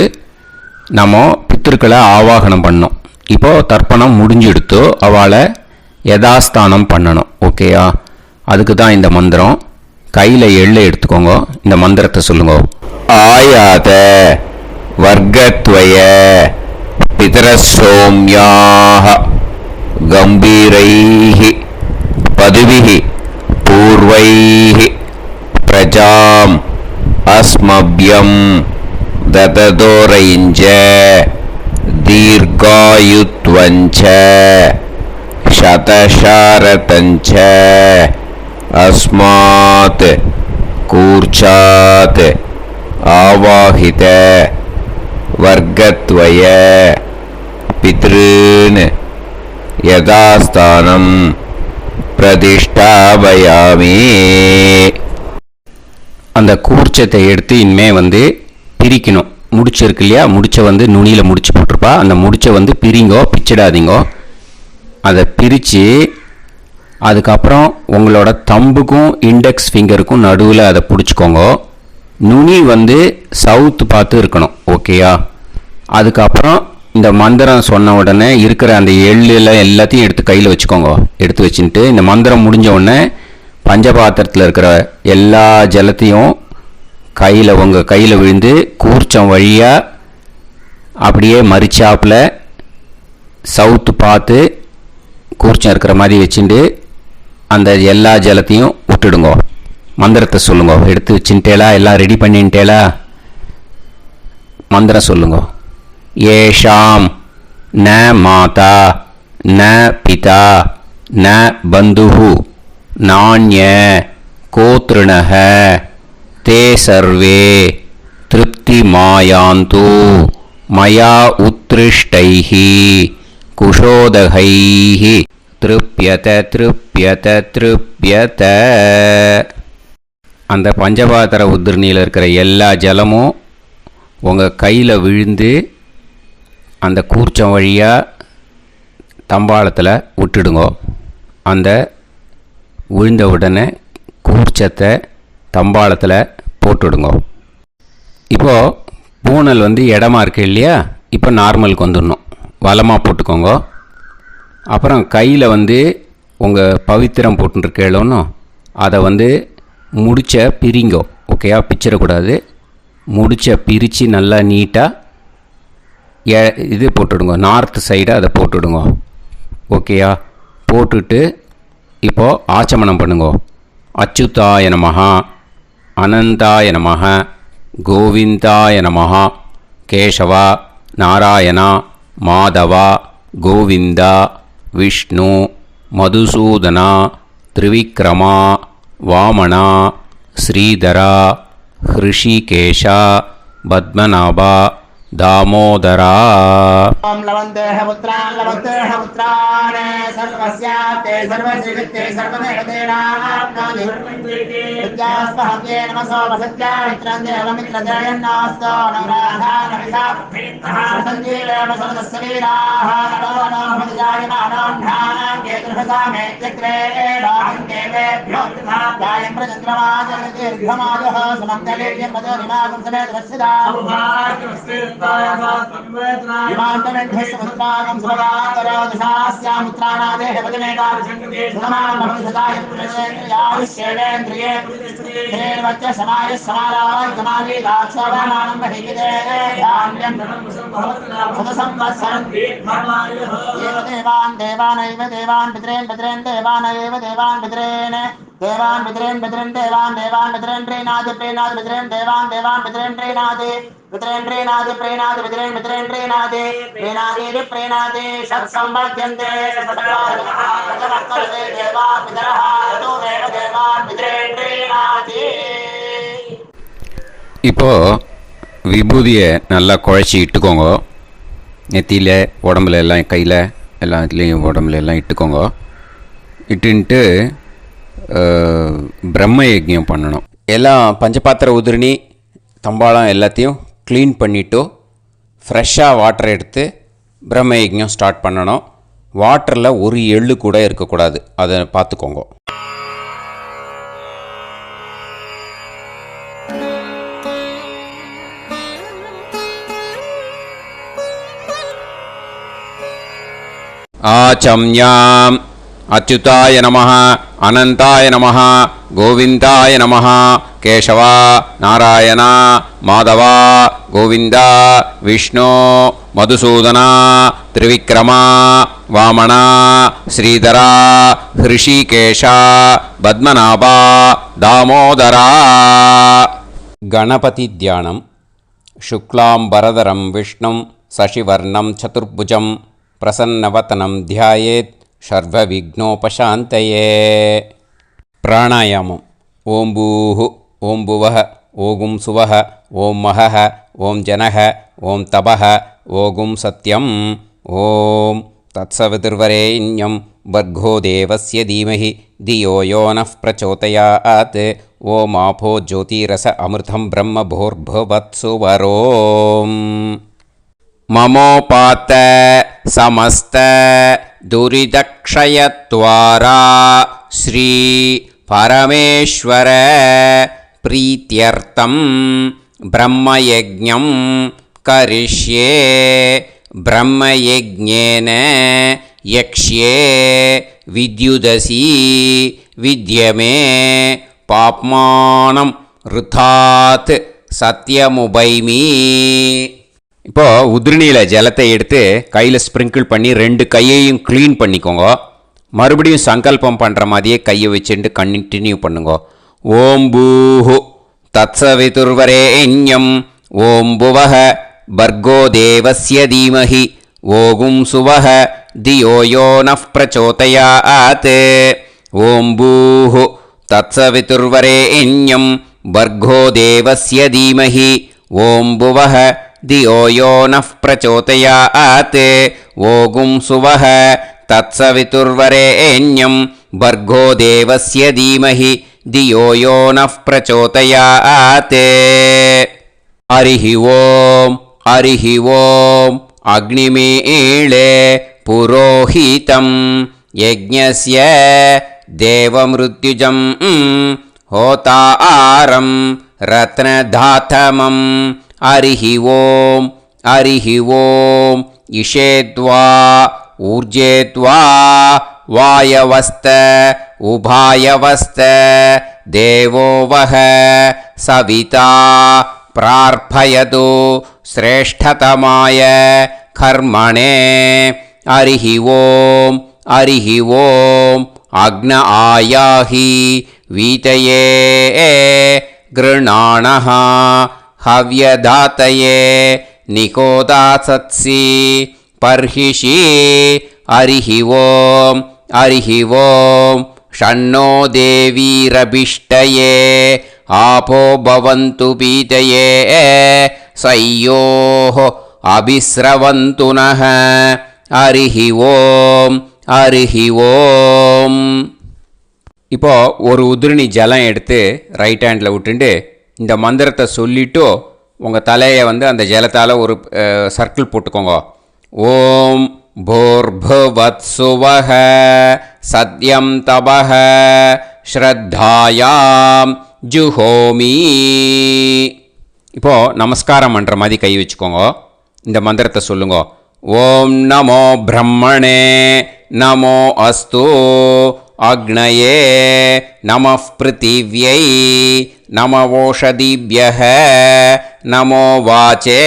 நம்ம பித்திருக்களை ஆவாகனம் பண்ணோம். இப்போது தர்ப்பணம் முடிஞ்செடுத்து அவளை யதாஸ்தானம் பண்ணணும். ஓகேயா? அதுக்கு தான் இந்த மந்திரம். கையில் எள்ளை எடுத்துக்கோங்க. இந்த மந்திரத்தை சொல்லுங்க. ஆயாத வர்க்கத்வய பிதரசோம்யாக கம்பீரைஹி பதுவிஹி பூர்வைஹி பிரஜாம் அஸ்மப்யம் தததோரைஞ்ச தீர்காயுத்வஞ்ச சதசாரதஞ்ச அஸ்மாத் கூர்ச்சாத் ஆவாஹித வர்க்கத்வய பித்ருன் யதாஸ்தானம் பிரதிஷ்டாபயாமி. அந்த கூர்ச்சத்தை எடுத்து இனிமே பிரிக்கணும். முடிச்சிருக்கு இல்லையா? முடிச்சை நுனியில் முடிச்சு போட்டிருப்பா. அந்த முடிச்சை பிரிங்கோ, பிச்சிடாதீங்கோ. அதை பிரித்து அதுக்கப்புறம் உங்களோட தம்புக்கும் இண்டெக்ஸ் ஃபிங்கருக்கும் நடுவில் அதை பிடிச்சிக்கோங்க. நுனி வந்து சவுத்து பார்த்து இருக்கணும். ஓகேயா? அதுக்கப்புறம் இந்த மந்திரம் சொன்ன உடனே இருக்கிற அந்த எள்ளில் எல்லாத்தையும் எடுத்து கையில் வச்சுக்கோங்க. எடுத்து வச்சுட்டு இந்த மந்திரம் முடிஞ்ச உடனே பஞ்சபாத்திரத்தில் இருக்கிற எல்லா ஜலத்தையும் உங்கள் கையில் விழுந்து கூர்ச்சம் வழியாக அப்படியே மறிச்சாப்பில் சவுத்து பார்த்து கூர்ச்சம் இருக்கிற மாதிரி வச்சுட்டு அந்த எல்லா ஜலத்தையும் விட்டுடுங்க. மந்திரத்தை சொல்லுங்க. எடுத்து வச்சுட்டேலா? எல்லாம் ரெடி பண்ணிட்டேலா? மந்திரம் சொல்லுங்க. ஏஷாம் ந மாதா ந பிதா ந பந்துஹு நாண்ய கோத்ருணஹ தே சர்வே திருப்தி மாயாந்து மயா உத்ருஷ்டைஹி குஷோதகைஹி திருப்யத திருப்யத திருப்யத. அந்த பஞ்சபாத்திர உதிரணியில் இருக்கிற எல்லா ஜலமும் உங்கள் கையில் விழுந்து அந்த கூர்ச்சம் வழியாக தம்பாளத்தில் விட்டுடுங்க. அந்த விழுந்த உடனே கூர்ச்சத்தை தம்பாளத்தில் போட்டுவிடுங்க. இப்போது பூனல் வந்து இடமா இருக்குது இல்லையா? இப்போ நார்மலுக்கு வந்துடணும். வலமாக போட்டுக்கோங்க. அப்புறம் கையில் வந்து உங்கள் பவித்திரம் போட்டுருக்கேளோன்னு அதை வந்து முடிச்ச பிரிங்கோ. ஓகேயா? பிச்சிடக்கூடாது. முடிச்ச பிரித்து நல்லா நீட்டாக இது போட்டுவிடுங்க. நார்த் சைடு அதை போட்டுவிடுங்க. ஓகேயா? போட்டுட்டு இப்போது ஆச்சமனம் பண்ணுங்க. அச்சுதாய நமஹ அனந்தாய நமஹ கோவிந்தாய நமஹ கேசவா நாராயணா மாதவா கோவிந்தா விஷ்ணு மதுசூதனா திரிவிக்ரமா வாமனா ஸ்ரீதரா ஹிருஷிகேஷா பத்மநாபா दामोदरा. ओम लवन्तेह पुत्रान् लवन्तेह पुत्रान् सर्वस्याते सर्वश्रीवित्ते सर्वदेवतेनाप्नोति विद्यास्पहव्ये नमसो वसत्या मित्रं देवमित्रजयन्नास्तो नवराधानविषाभ्येत्तः सञ्जीवेम सदस्सवीराः नमो नमोऽभिजायमानोऽन्धानां केतुर्हसामेत्यग्रे बाहं देवेभ्यो गायं प्रचन्द्रमाजगतिर्घमाजः समन्तलेयं मदोनिमागं समेत वत्सिदा विमानमेध्यस्वत्रागं सुभगान्तरोदशास्यामित्राणादेह पदमेकाभिषङ्कृते सुधमान् भवसदाय पुरुषेन्द्रियायुष्येवेन्द्रिये हेर्वच्च समायः समाराय समाली दाक्षोभामानं बहिविदे धान्यं सदसंवत्सरं एव देवान् देवानैव देवान् पितॄन् पितॄन् देवानैव देवान् पितॄन् देवान् पितॄन् पितॄन् देवान् देवान् पितॄन् प्रीणाति प्रीणाति पितॄन् देवान् देवान् पितॄन् प्रीणाति पितॄन् प्रीणाति प्रीणाति पितॄन् पितॄन् प्रीणाति प्रीणाति प्रीणाति षट्संवर्ध्यन्ते षट्वर्तते देवा पितरः ततो देव देवान् पितॄन् प्रीणाति. இப்போ விபூதியை நல்லா குழச்சி இட்டுக்கோங்க. நெத்தியில் உடம்புல எல்லாம் கையில் எல்லாத்துலேயும் உடம்புல எல்லாம் இட்டுக்கோங்க. இட்டுன்ட்டு பிரம்ம யஜ்ஞம் பண்ணணும். எல்லாம் பஞ்சபாத்திர உதிரணி தம்பாளம் எல்லாத்தையும் க்ளீன் பண்ணிவிட்டு ஃப்ரெஷ்ஷாக வாட்டர் எடுத்து பிரம்ம யஜ்ஞம் ஸ்டார்ட் பண்ணணும். வாட்டரில் ஒரு எள்ளு கூட இருக்கக்கூடாது. அதை பார்த்துக்கோங்க. ஆச்சம்யாம் அச்சுதாய நமஹ அனந்தாய நமஹ கோவிந்தாய நமஹ கேசவா நாராயணா மாதவா கோவிந்தா விஷ்ணு மதுசூதனா திரிவிக்ரமா வாமனா ஸ்ரீதரா ஹிருஷிகேஷா பத்மநாபா தாமோதரா. கணபதி தியானம். சுக்லாம்பரதரம் விஷ்ணும் சசிவர்ணம் சதுர்புஜம் பிரசன்னவதனம் தியாயேத் சர்வவிக்னோபசாந்தயே. பிராணாயாமம். ஓம் பூஹு ஓம் புவஹ ஓகும் சுவஹ ஓம் மஹஹ ஓம் ஜனஹ ஓம் தபஹ ஓகும் சத்யம். ஓம் தத்சவிதுர்வரேண்யம் வர்கோ தேவஸ்ய தீமஹி தியோ யோ நः பிரச்சோதயாத். ஓம் ஆபோ ஜோதிரஸ அமிர்தம் பிரம்ம பூர்புவத்சு வரோம். மமோபாத்த சமஸ்த दुरिदक्षयत्वारा श्री परमेश्वर प्रीत्यर्थं ब्रह्मयज्ञं करिष्ये ब्रह्मयज्ञेन यक्ष्ये विद्युदसि विद्यमे पाप्मानं ருத்தாத் சத்யமுபைமி. இப்போ உதிரணியில் ஜலத்தை எடுத்து கையில் ஸ்ப்ரிங்கிள் பண்ணி 2 கையையும் க்ளீன் பண்ணிக்கோங்க. மறுபடியும் சங்கல்பம் பண்ணுற மாதிரியே கையை வச்சுட்டு கண்டினியூ பண்ணுங்க. ஓம் பூஹு தத்சவிதுர்வரேண்யம் ஓம் புவஹ பர்கோ தேவஸ்ய தீமஹி ஓகும் சுவஹ தியோ யோ நஃப் பிரச்சோதயாத். ஓம் பூஹு தத்சவிதுர்வரேண்யம் भर्गो देवस्य धीमहि ओं भुवः धियो यो नः प्रचोदयात्. ओगुं सुवः तत्सवितुर्वरेण्यं भर्गो देवस्य धीमहि धियो यो नः प्रचोदयात्. हरिः ओं अग्निमीळे पुरोहितं यज्ञस्य देवमृत्युजं होतारं रत्नधातमं. हरिः ओं इषेद्वा ऊर्जेद्वा वायवस्त उभायवस्त देवो वः सविता प्रार्थयतु श्रेष्ठतमाय कर्मणे. हरिः ओं अग्न आयाहि वीतये गृणाणः हव्यदातये निकोदासत्सि पर्हिषि. हरिः ओं षण्णो देवीरभिष्टये आपो भवन्तु पीतये सयोः अभिस्रवन्तु नः. हरिः ओं. இப்போ ஒரு உதிரணி ஜலம் எடுத்து ரைட் ஹேண்டில் விட்டுண்டு இந்த மந்திரத்தை சொல்லிவிட்டு உங்கள் தலையை அந்த ஜலத்தால் ஒரு சர்க்கிள் போட்டுக்கோங்க. ஓம் பூர்புவத்சுவஹ சத்யம் தபஹ ஸ்ரத்தாயாம் ஜுஹோமி. இப்போது நமஸ்காரம் பண்ணுற மாதிரி கை வச்சுக்கோங்க. இந்த மந்திரத்தை சொல்லுங்க. ஓம் நமோ பிரம்மணே நமோ அஸ்து अग्नये नमः पृथिव्यै नमवोषधीभ्यः नमो वाचे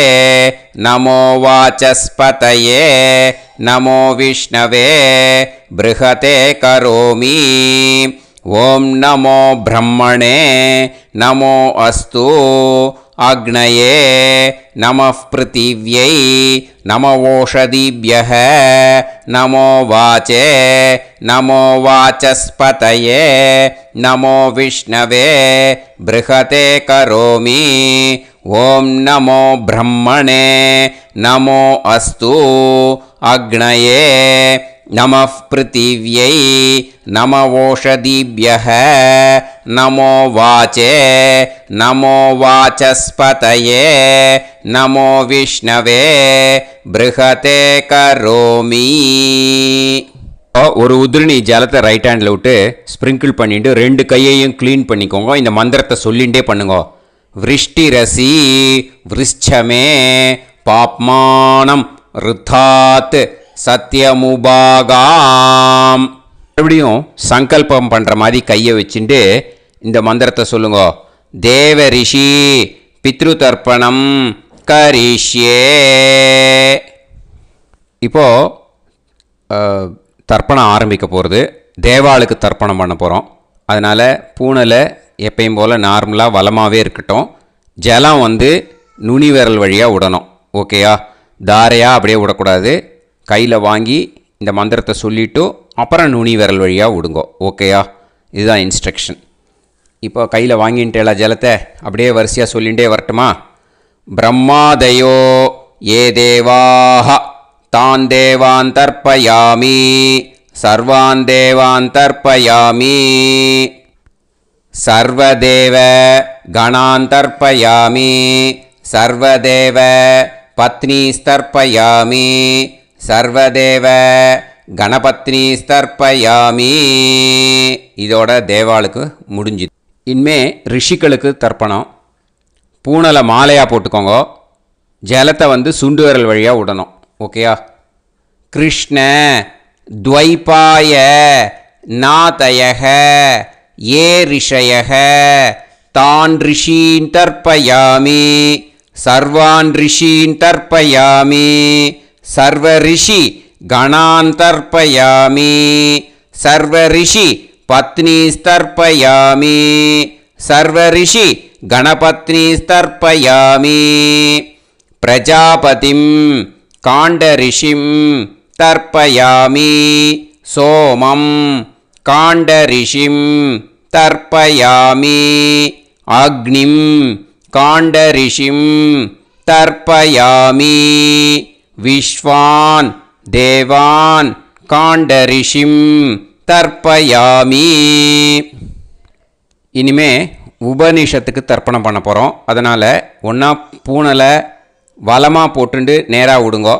नमो वाचस्पतये नमो विष्णवे बृहते करोमि. ओं नमो ब्रह्मणे नमो अस्तु अग्नये नमः पृथिव्यै नमवोषधीभ्यः नमो वाचे नमो वाचस्पतये नमो विष्णवे बृहते करोमि. ओं नमो ब्रह्मणे नमो अस्तु अग्नये नमः पृथिव्यै नमवोषधीभ्यः नमो वाचे नमो वाचस्पतये नमो विष्णवे बृहते करोमि. ஒரு உதிரணி ஜலத்தை ரைட் ஹேண்டில் விட்டு ஸ்ப்ரிங்கிள் பண்ணிட்டு 2 கையையும் க்ளீன் பண்ணிக்கோங்க. இந்த மந்திரத்தை சொல்லிகிட்டே பண்ணுங்க. விருஷ்டிரசி விருஷ்சமே பாப்மானம் ருத்தாத் சத்யமுபாகாம். மறுபடியும் சங்கல்பம் பண்ணுற மாதிரி கையை வச்சுட்டு இந்த மந்திரத்தை சொல்லுங்க. தேவ ரிஷி பித்ரு தர்ப்பணம் கரிஷ்யே. இப்போது தர்ப்பணம் ஆரம்பிக்க போகிறது. தேவாளுக்கு தர்ப்பணம் பண்ண போகிறோம். அதனால் பூனலை எப்பயும் போல் நார்மலாக வளமாகவே இருக்கட்டும். ஜலம் நுனி விரல் வழியாக விடணும். ஓகேயா? தாரையாக அப்படியே விடக்கூடாது. கையில் வாங்கி இந்த மந்திரத்தை சொல்லிவிட்டு அப்புறம் நுனி விரல் வழியாக விடுங்கோ. ஓகேயா? இதுதான் இன்ஸ்ட்ரக்ஷன். இப்போ கையில் வாங்கிட்டேல ஜலத்தை அப்படியே வரிசையாக சொல்லிகிட்டே வரட்டுமா? பிரம்மாதயோ ஏ தேவாஹ தான் தேவான் தர்ப்பயாமி சர்வான் தேவான் தர்ப்பயாமி சர்வதேவ கணான் தர்ப்பயாமி சர்வதேவ பத்னீஸ்தர்ப்பயாமி சர்வதேவ கணபத்னி தர்ப்பயாமி. இதோட தேவாளுக்கு முடிஞ்சுது. இனிமே ரிஷிகளுக்கு தர்ப்பணம். பூனலை மாலையாக போட்டுக்கோங்க. ஜலத்தை வந்து சுண்டு விரல் வழியாக விடணும். ஓகேயா? கிருஷ்ண துவைபாய நாதயக ஏ ரிஷயக தான் ரிஷீன் தர்ப்பயாமி சர்வான் ரிஷீன் தர்ப்பயாமி சர்வ ரிஷி கணான் தர்ப்பயாமி சர்வ ரிஷி பத்னி தர்ப்பயாமி சர்வ ரிஷி கணபத்னி தர்ப்பயாமி பிரஜாபதிம் காண்டரிஷிம் தர்ப்பயாமி சோமம் காண்டரிஷிம் தர்ப்பயாமி அக்னிம் காண்டரிஷிம் தர்ப்பயாமி விஸ்வான் தேவான் காண்டரிஷிம் தர்ப்பயாமி. இனிமே உபனிஷத்துக்கு தர்ப்பணம் பண்ண போகிறோம். அதனால் ஒன்றா பூனலை வலமாக போட்டுண்டு நேராக விடுங்கோ.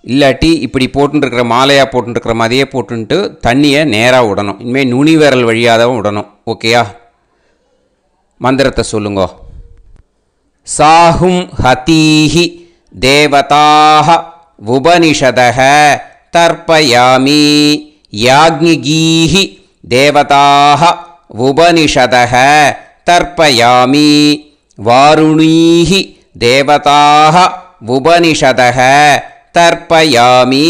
இல்லாட்டி இப்படி போட்டுருக்கிற மாலையாக போட்டுருக்கிற மாதிரியே போட்டுன்ட்டு தண்ணியை நேராக விடணும். இனிமேல் நுனி விரல் வழியாக தான் விடணும். ஓகேயா? மந்திரத்தை சொல்லுங்கோ. சாஹும் ஹதீஹி தேவதாக உபனிஷதக தர்ப்பயாமி யாக்ஞிகீஹி தேவதாக உபனிஷதக தர்ப்பயாமி வாருணீஹி தேவதாக உபனிஷதக தர்ப்பயாமி.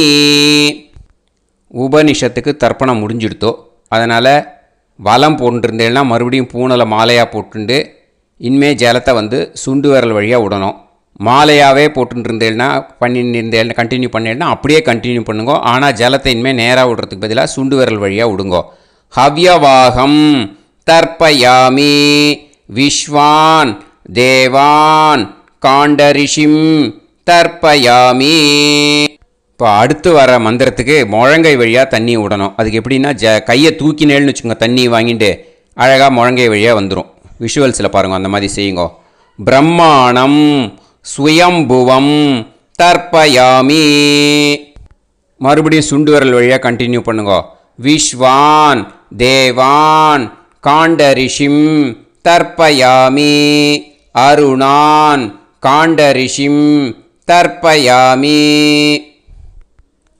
உபனிஷத்துக்கு தர்ப்பணம் முடிஞ்சிடுத்தோ. அதனால் வலம் போட்டுருந்தேன்னா மறுபடியும் பூனலை மாலையாக போட்டுண்டு இனிமே ஜலத்தை வந்து சுண்டு விரல் வழியாக விடணும். மாலையாகவே போட்டுருந்தேன்னா பண்ணியிருந்தேன் கண்டினியூ பண்ணேன்னா அப்படியே கண்டினியூ பண்ணுங்க. ஆனால் ஜலத்தை இனிமேல் நேராக விடுறதுக்கு பதிலாக சுண்டு விரல் வழியாக விடுங்கோ. ஹவ்யவாகம் தர்ப்பயாமி விஸ்வான் தேவான் காண்டரிஷிம் தர்ப்பயாமி. இப்போ அடுத்து வர மந்திரத்துக்கு முழங்கை வழியாக தண்ணி விடணும். அதுக்கு எப்படின்னா கையை தூக்கினேன்னு வச்சுக்கோங்க, தண்ணி வாங்கிட்டு அழகாக முழங்கை வழியாக வந்துடும். விஷுவல்ஸில் பாருங்கள், அந்த மாதிரி செய்யுங்க. பிரம்மாணம் சுயம்புவம் தர்ப்பயாமி. மறுபடியும் சுண்டு விரல் வழியாக கண்டினியூ பண்ணுங்க. விஸ்வான் தேவான் காண்டரிஷிம் தர்ப்பயாமி அருணான் காண்டரிஷிம் தர்ப்பயாமி.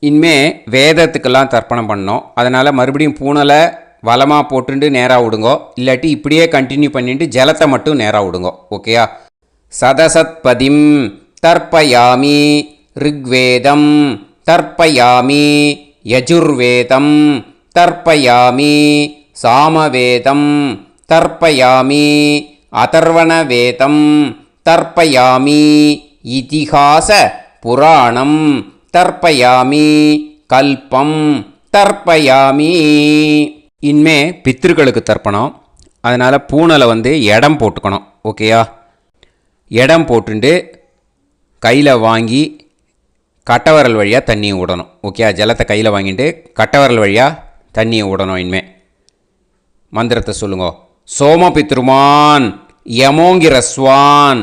இனிமே வேதத்துக்கெல்லாம் தர்ப்பணம் பண்ணோம். அதனால் மறுபடியும் பூனலை வலமாக போட்டுண்டு நேராக விடுங்கோ. இல்லாட்டி இப்படியே கண்டினியூ பண்ணிட்டு ஜலத்தை மட்டும் நேராக விடுங்கோ. ஓகேயா? சதசத்பதிம் தர்ப்பயாமி ரிக்வேதம் தர்ப்பயாமி யஜுர்வேதம் தர்ப்பயாமி சாமவேதம் தர்ப்பயாமி அதர்வணவேதம் தர்ப்பயாமி இதிஹாச புராணம் தர்ப்பயாமி கல்பம் தர்ப்பயாமி. இனிமே பித்ருக்களுக்கு தர்ப்பணம். அதனால் பூனலை வந்து இடம் போட்டுக்கணும். ஓகேயா? இடம் போட்டுண்டு கையில் வாங்கி கட்டவரல் வழியாக தண்ணியை விடணும். ஓகே? ஜலத்தை கையில் வாங்கிட்டு கட்டவரல் வழியாக தண்ணியை விடணும். இனிமே மந்திரத்தை சொல்லுங்க. சோமபித்ருமான் யமோங்கிரஸ்வான்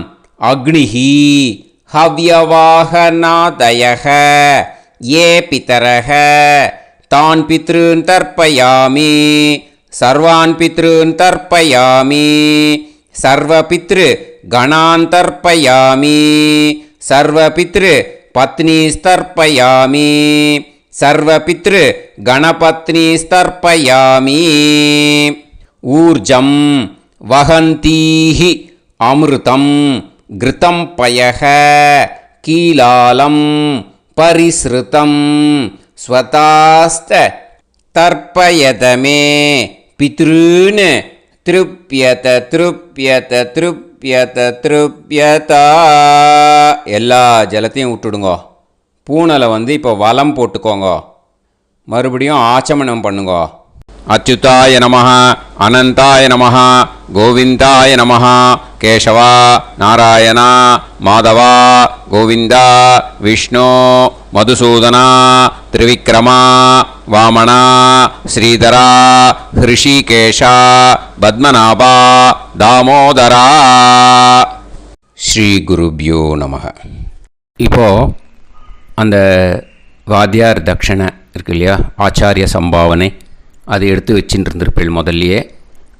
அக்னிஹி ஹவ்யவாகநாதயக ஏ பிதரக தான் பித்ருன் தர்ப்பயாமி சர்வான் பித்ருன் தர்ப்பயாமி சர்வ பித்ரு கணான் தர்ப்பயாமி சர்வ பித்ரு பத்னி தர்ப்பயாமி சர்வ பித்ரு கணபத்னி தர்ப்பயாமி. ஊர்ஜம் வஹந்தீஹி அமிர்தம் கிருதம் பயக கீலாலம் பரிஸ்ருதம் ஸ்வதாஸ்த தர்ப்பயதமே பித்ருன் திருப்யத திருப்யத திருப்யத திருப்யதா. எல்லா ஜலத்தையும் விட்டுடுங்கோ. பூனலை வந்து இப்போ வலம் போட்டுக்கோங்க. மறுபடியும் ஆச்சமனம் பண்ணுங்கோ. அச்சுதாய நமஹ அனந்தாய நமஹ கோவிந்தாய நமஹ கேசவா நாராயணா மாதவா கோவிந்தா விஷ்ணு மதுசூதனா திரிவிக்ரமா வாமனா ஸ்ரீதரா ஹிருஷிகேஷா பத்மநாபா தாமோதரா. ஸ்ரீ குருப்யோ நமஹ. இப்போது அந்த வாத்தியார் தட்சணை இருக்கு இல்லையா, ஆச்சாரிய சம்பாவனை, அதை எடுத்து வச்சுட்டு இருந்திருப்பேள் முதல்லையே.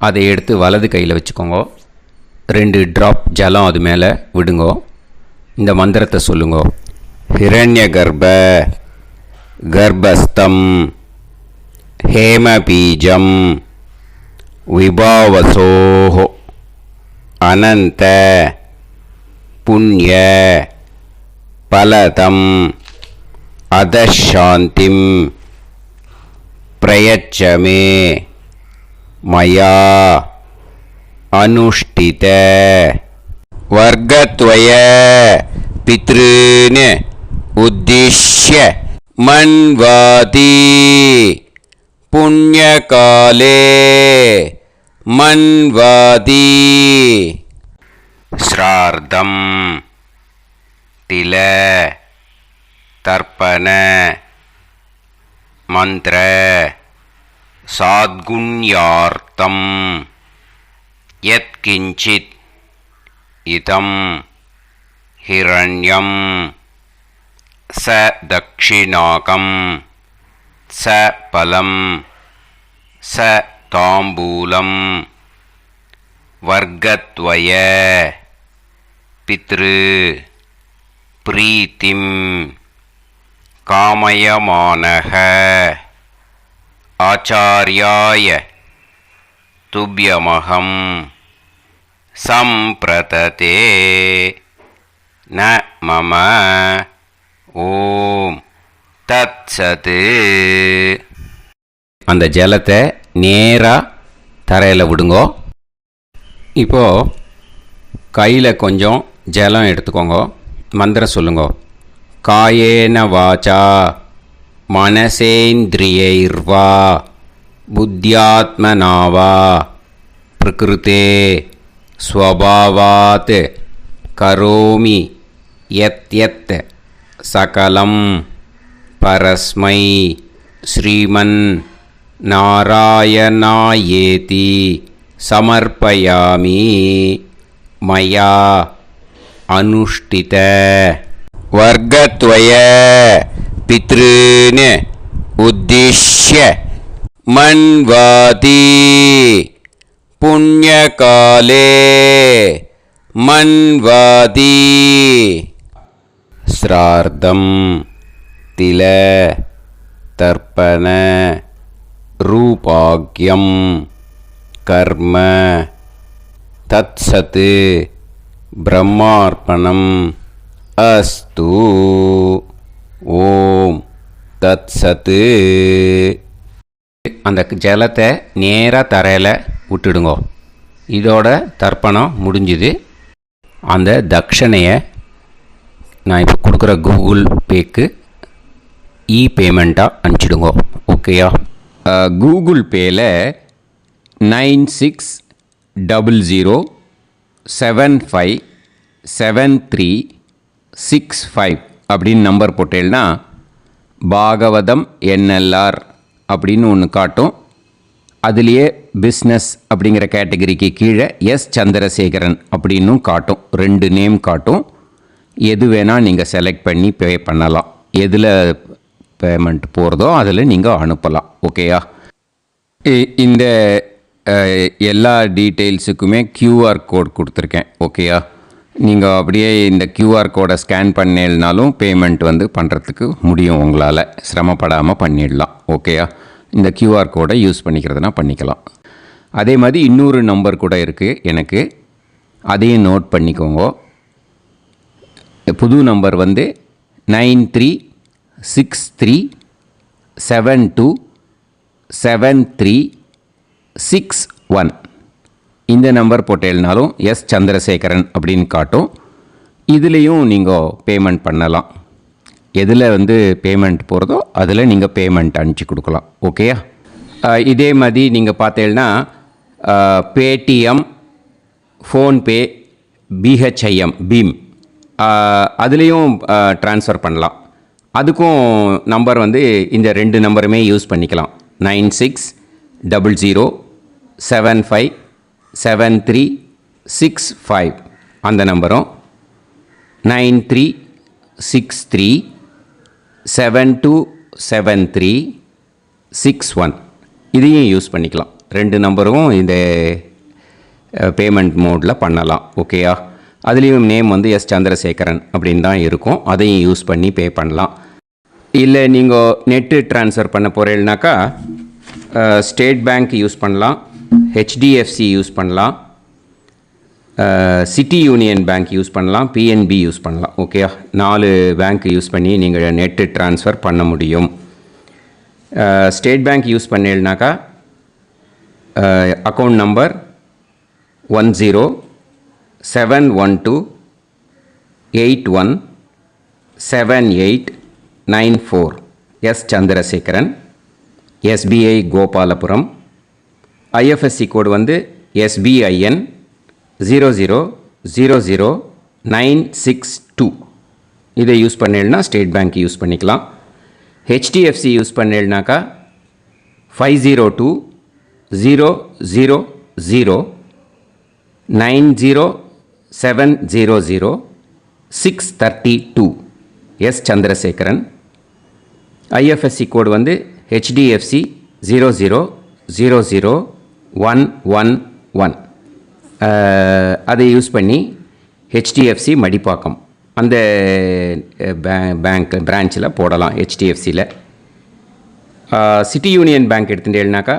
அதை எடுத்து வலது கையில் வச்சுக்கோங்க. 2 ட்ராப் ஜலம் அது மேலே விடுங்கோ. இந்த மந்திரத்தை சொல்லுங்கோ. ஹிரண்ய கர்ப்ப கர்ப்பஸ்தம் ஹேமபீஜம் விபாவசோஹோ அனந்த புண்ணிய பலதம் அதசாந்திம் பிரயச்சமே மயா அனுஷ்டித வர்க்கத்வய பித்ருன் உத்திஷ்ய மன்வாதி புண்ணியகாலே மன்வாதி ஸ்ரார்த்தம் தில தர்ப்பண மந்திர சாத்குண்யார்த்தம் யத்கிஞ்சித் இதம் ஹிரண்யம் ச தக்ஷிணாகம் ச பலம் ச தாம்பூலம் வர்க்கத்வய பித்ரு பிரீத்திம் காமயமானஹ ஆச்சார்யாய துப்யமஹம் சம்பிரததே ந மம ஓம் தத்சத். அந்த ஜலத்தை நேராக தரையில் விடுங்கோ. இப்போது கையில் கொஞ்சம் ஜலம் எடுத்துக்கோங்க. மந்திரம் சொல்லுங்க. காயேன வாச்சா மனசேந்திரியைர்வா புத்தியாத்மனாவா பிரகிருதே ஸ்வபாவாத் கரோமி யத் யத் சகலம் பரஸ்மை ஸ்ரீமன் நாராயணாயேதி சமர்ப்பயாமி மயா அனுஷ்டித வர்க்கத்வய பித்ருன் உத்திஷ்ய மன்வாதி புண்ணியகாலே மன்வாதி ஸ்ரார்த்தம் தில தர்ப்பண ரூபாக்யம் கர்ம தத்சத் பிரம்மார்ப்பணம் அஸ்து. ஓம் தத்சத். அந்த ஜலத்தை நேராக தரையில் விட்டுடுங்கோ. இதோட தர்ப்பணம் முடிஞ்சுது. அந்த தட்சணையை நான் இப்போ கொடுக்குற கூகுள் பேக்கு பேமெண்ட்டாக அனுப்பிச்சிடுங்கோ. ஓகேயா? கூகுள் பேயில் 9600757365 அப்படின்னு நம்பர் போட்டேன்னா பாகவதம் NLR அப்படின்னு ஒன்று காட்டும். அதுலேயே பிஸ்னஸ் அப்படிங்கிற கேட்டகரிக்கு கீழே எஸ் சந்திரசேகரன் அப்படின்னும் காட்டும். 2 நேம் காட்டும். எது வேணால் நீங்கள் செலக்ட் பண்ணி பே பண்ணலாம். எதில் பேமெண்ட் போகிறதோ அதில் நீங்கள் அனுப்பலாம். ஓகேயா? இந்த எல்லா டீட்டெயில்ஸுக்குமே QR கோட் கொடுத்துருக்கேன். ஓகேயா? நீங்கள் அப்படியே இந்த QR கோடை ஸ்கேன் பண்ணேல்னாலும் பேமெண்ட் பண்ணுறதுக்கு முடியும். உங்களால் சிரமப்படாமல் பண்ணிடலாம். ஓகேயா? இந்த QR கோடை யூஸ் பண்ணிக்கிறதுனா பண்ணிக்கலாம். அதே மாதிரி இன்னொரு நம்பர் கூட இருக்குது எனக்கு. அதையும் நோட் பண்ணிக்கோங்க. புது நம்பர் 9363727361. இந்த நம்பர் போட்டேல்னாலும் எஸ் சந்திரசேகரன் அப்படின்னு காட்டும். இதுலேயும் நீங்கள் பேமெண்ட் பண்ணலாம். எதில் பேமெண்ட் போகிறதோ அதில் நீங்கள் பேமெண்ட் அனுப்பிச்சி கொடுக்கலாம். ஓகேயா? இதே மாதிரி நீங்கள் பார்த்தேன்னா பேடிஎம், ஃபோன்பே, பிஹெச்ஐஎம் பீம் அதுலேயும் ட்ரான்ஸ்ஃபர் பண்ணலாம். அதுக்கும் நம்பர் இந்த 2 நம்பருமே யூஸ் பண்ணிக்கலாம். 9600757365 அந்த நம்பரும் 9363 727361 இதையும் யூஸ் பண்ணிக்கலாம். 2 நம்பரும் இந்த பேமெண்ட் மோடில் பண்ணலாம். ஓகேயா? அதுலேயும் நேம் வந்து எஸ் சந்திரசேகரன் அப்படின்னு தான் இருக்கும். அதையும் யூஸ் பண்ணி பே பண்ணலாம். இல்லை நீங்கள் நெட்டு ட்ரான்ஸ்ஃபர் பண்ண போகிறீங்கனாக்கா ஸ்டேட் பேங்க் யூஸ் பண்ணலாம், ஹெச்டிஎஃப்சி யூஸ் பண்ணலாம், சிட்டி யூனியன் பேங்க் யூஸ் பண்ணலாம், பிஎன்பி யூஸ் பண்ணலாம். ஓகேயா? 4 பேங்க் யூஸ் பண்ணி நீங்கள் நெட்டு ட்ரான்ஸ்ஃபர் பண்ண முடியும். ஸ்டேட் பேங்க் யூஸ் பண்ணீங்கனாக்கா account number 1071817894 S Chandrasekaran, SBI Gopalapuram. IFSC code வந்து SBIN 0000962. இதை யூஸ் பண்ணீங்கன்னா ஸ்டேட் பேங்க் யூஸ் பண்ணிக்கலாம். ஹெச்டிஎஃப்சி யூஸ் பண்ணீங்கனாக்கா 5020090700 எஸ் சந்திரசேகரன். ஐஎஃப்எஸ்சி கோடு வந்து HDFC 0000111. அதை யூஸ் பண்ணி ஹெச்டிஎஃப்சி மடிப்பாக்கம் அந்த பேங்க் பிரான்ச்சில் போடலாம். ஹெச்டிஎஃப்சியில் சிட்டி யூனியன் பேங்க் எடுத்துட்டேன்னாக்கா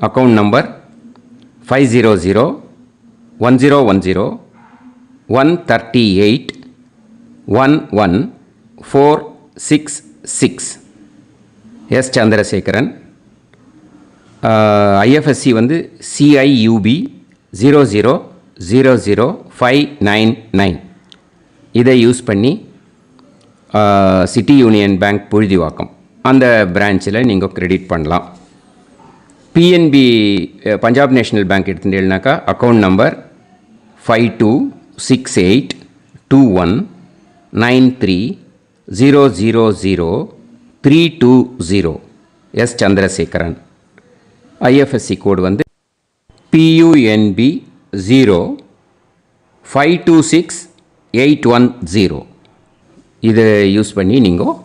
account number 5001010381146 S Chandrasekaran. IFSC வந்து CIUB 0000599. இதை யூஸ் பண்ணி சிட்டி யூனியன் பேங்க் புழுதிவாக்கம் அந்த பிரான்ச்சில் நீங்கள் கிரெடிட் பண்ணலாம். பிஎன்பி பஞ்சாப் நேஷ்னல் பேங்க் எடுத்துட்டீங்கன்னாக்கா account number 52682193000320 S Chandrasekaran. IFSC code வந்து PUNB 0526810. இதை யூஸ் பண்ணி நீங்கள்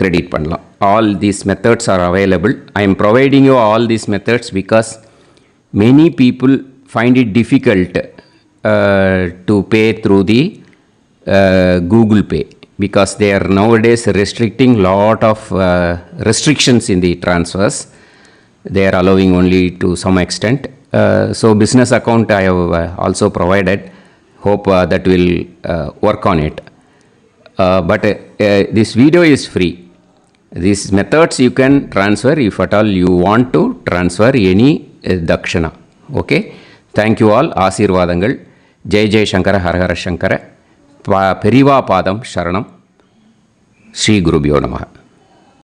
கிரெடிட் பண்ணலாம். All these methods are available. I am providing you all these methods because many people find it difficult to pay through the Google Pay because they are nowadays restricting lot of restrictions in the transfers. They are allowing only to some extent. So business account I have also provided. Hope that will work on it. But this video is free. These methods you can transfer if at all you want to transfer any dakshana. Okay. Thank you all. ஆசீர்வாதங்கள். ஜெய் ஜெய் சங்கர ஹரஹர சங்கர. பெரிவா பாதம் சரணம். ஸ்ரீ குருபியோ நமஹ.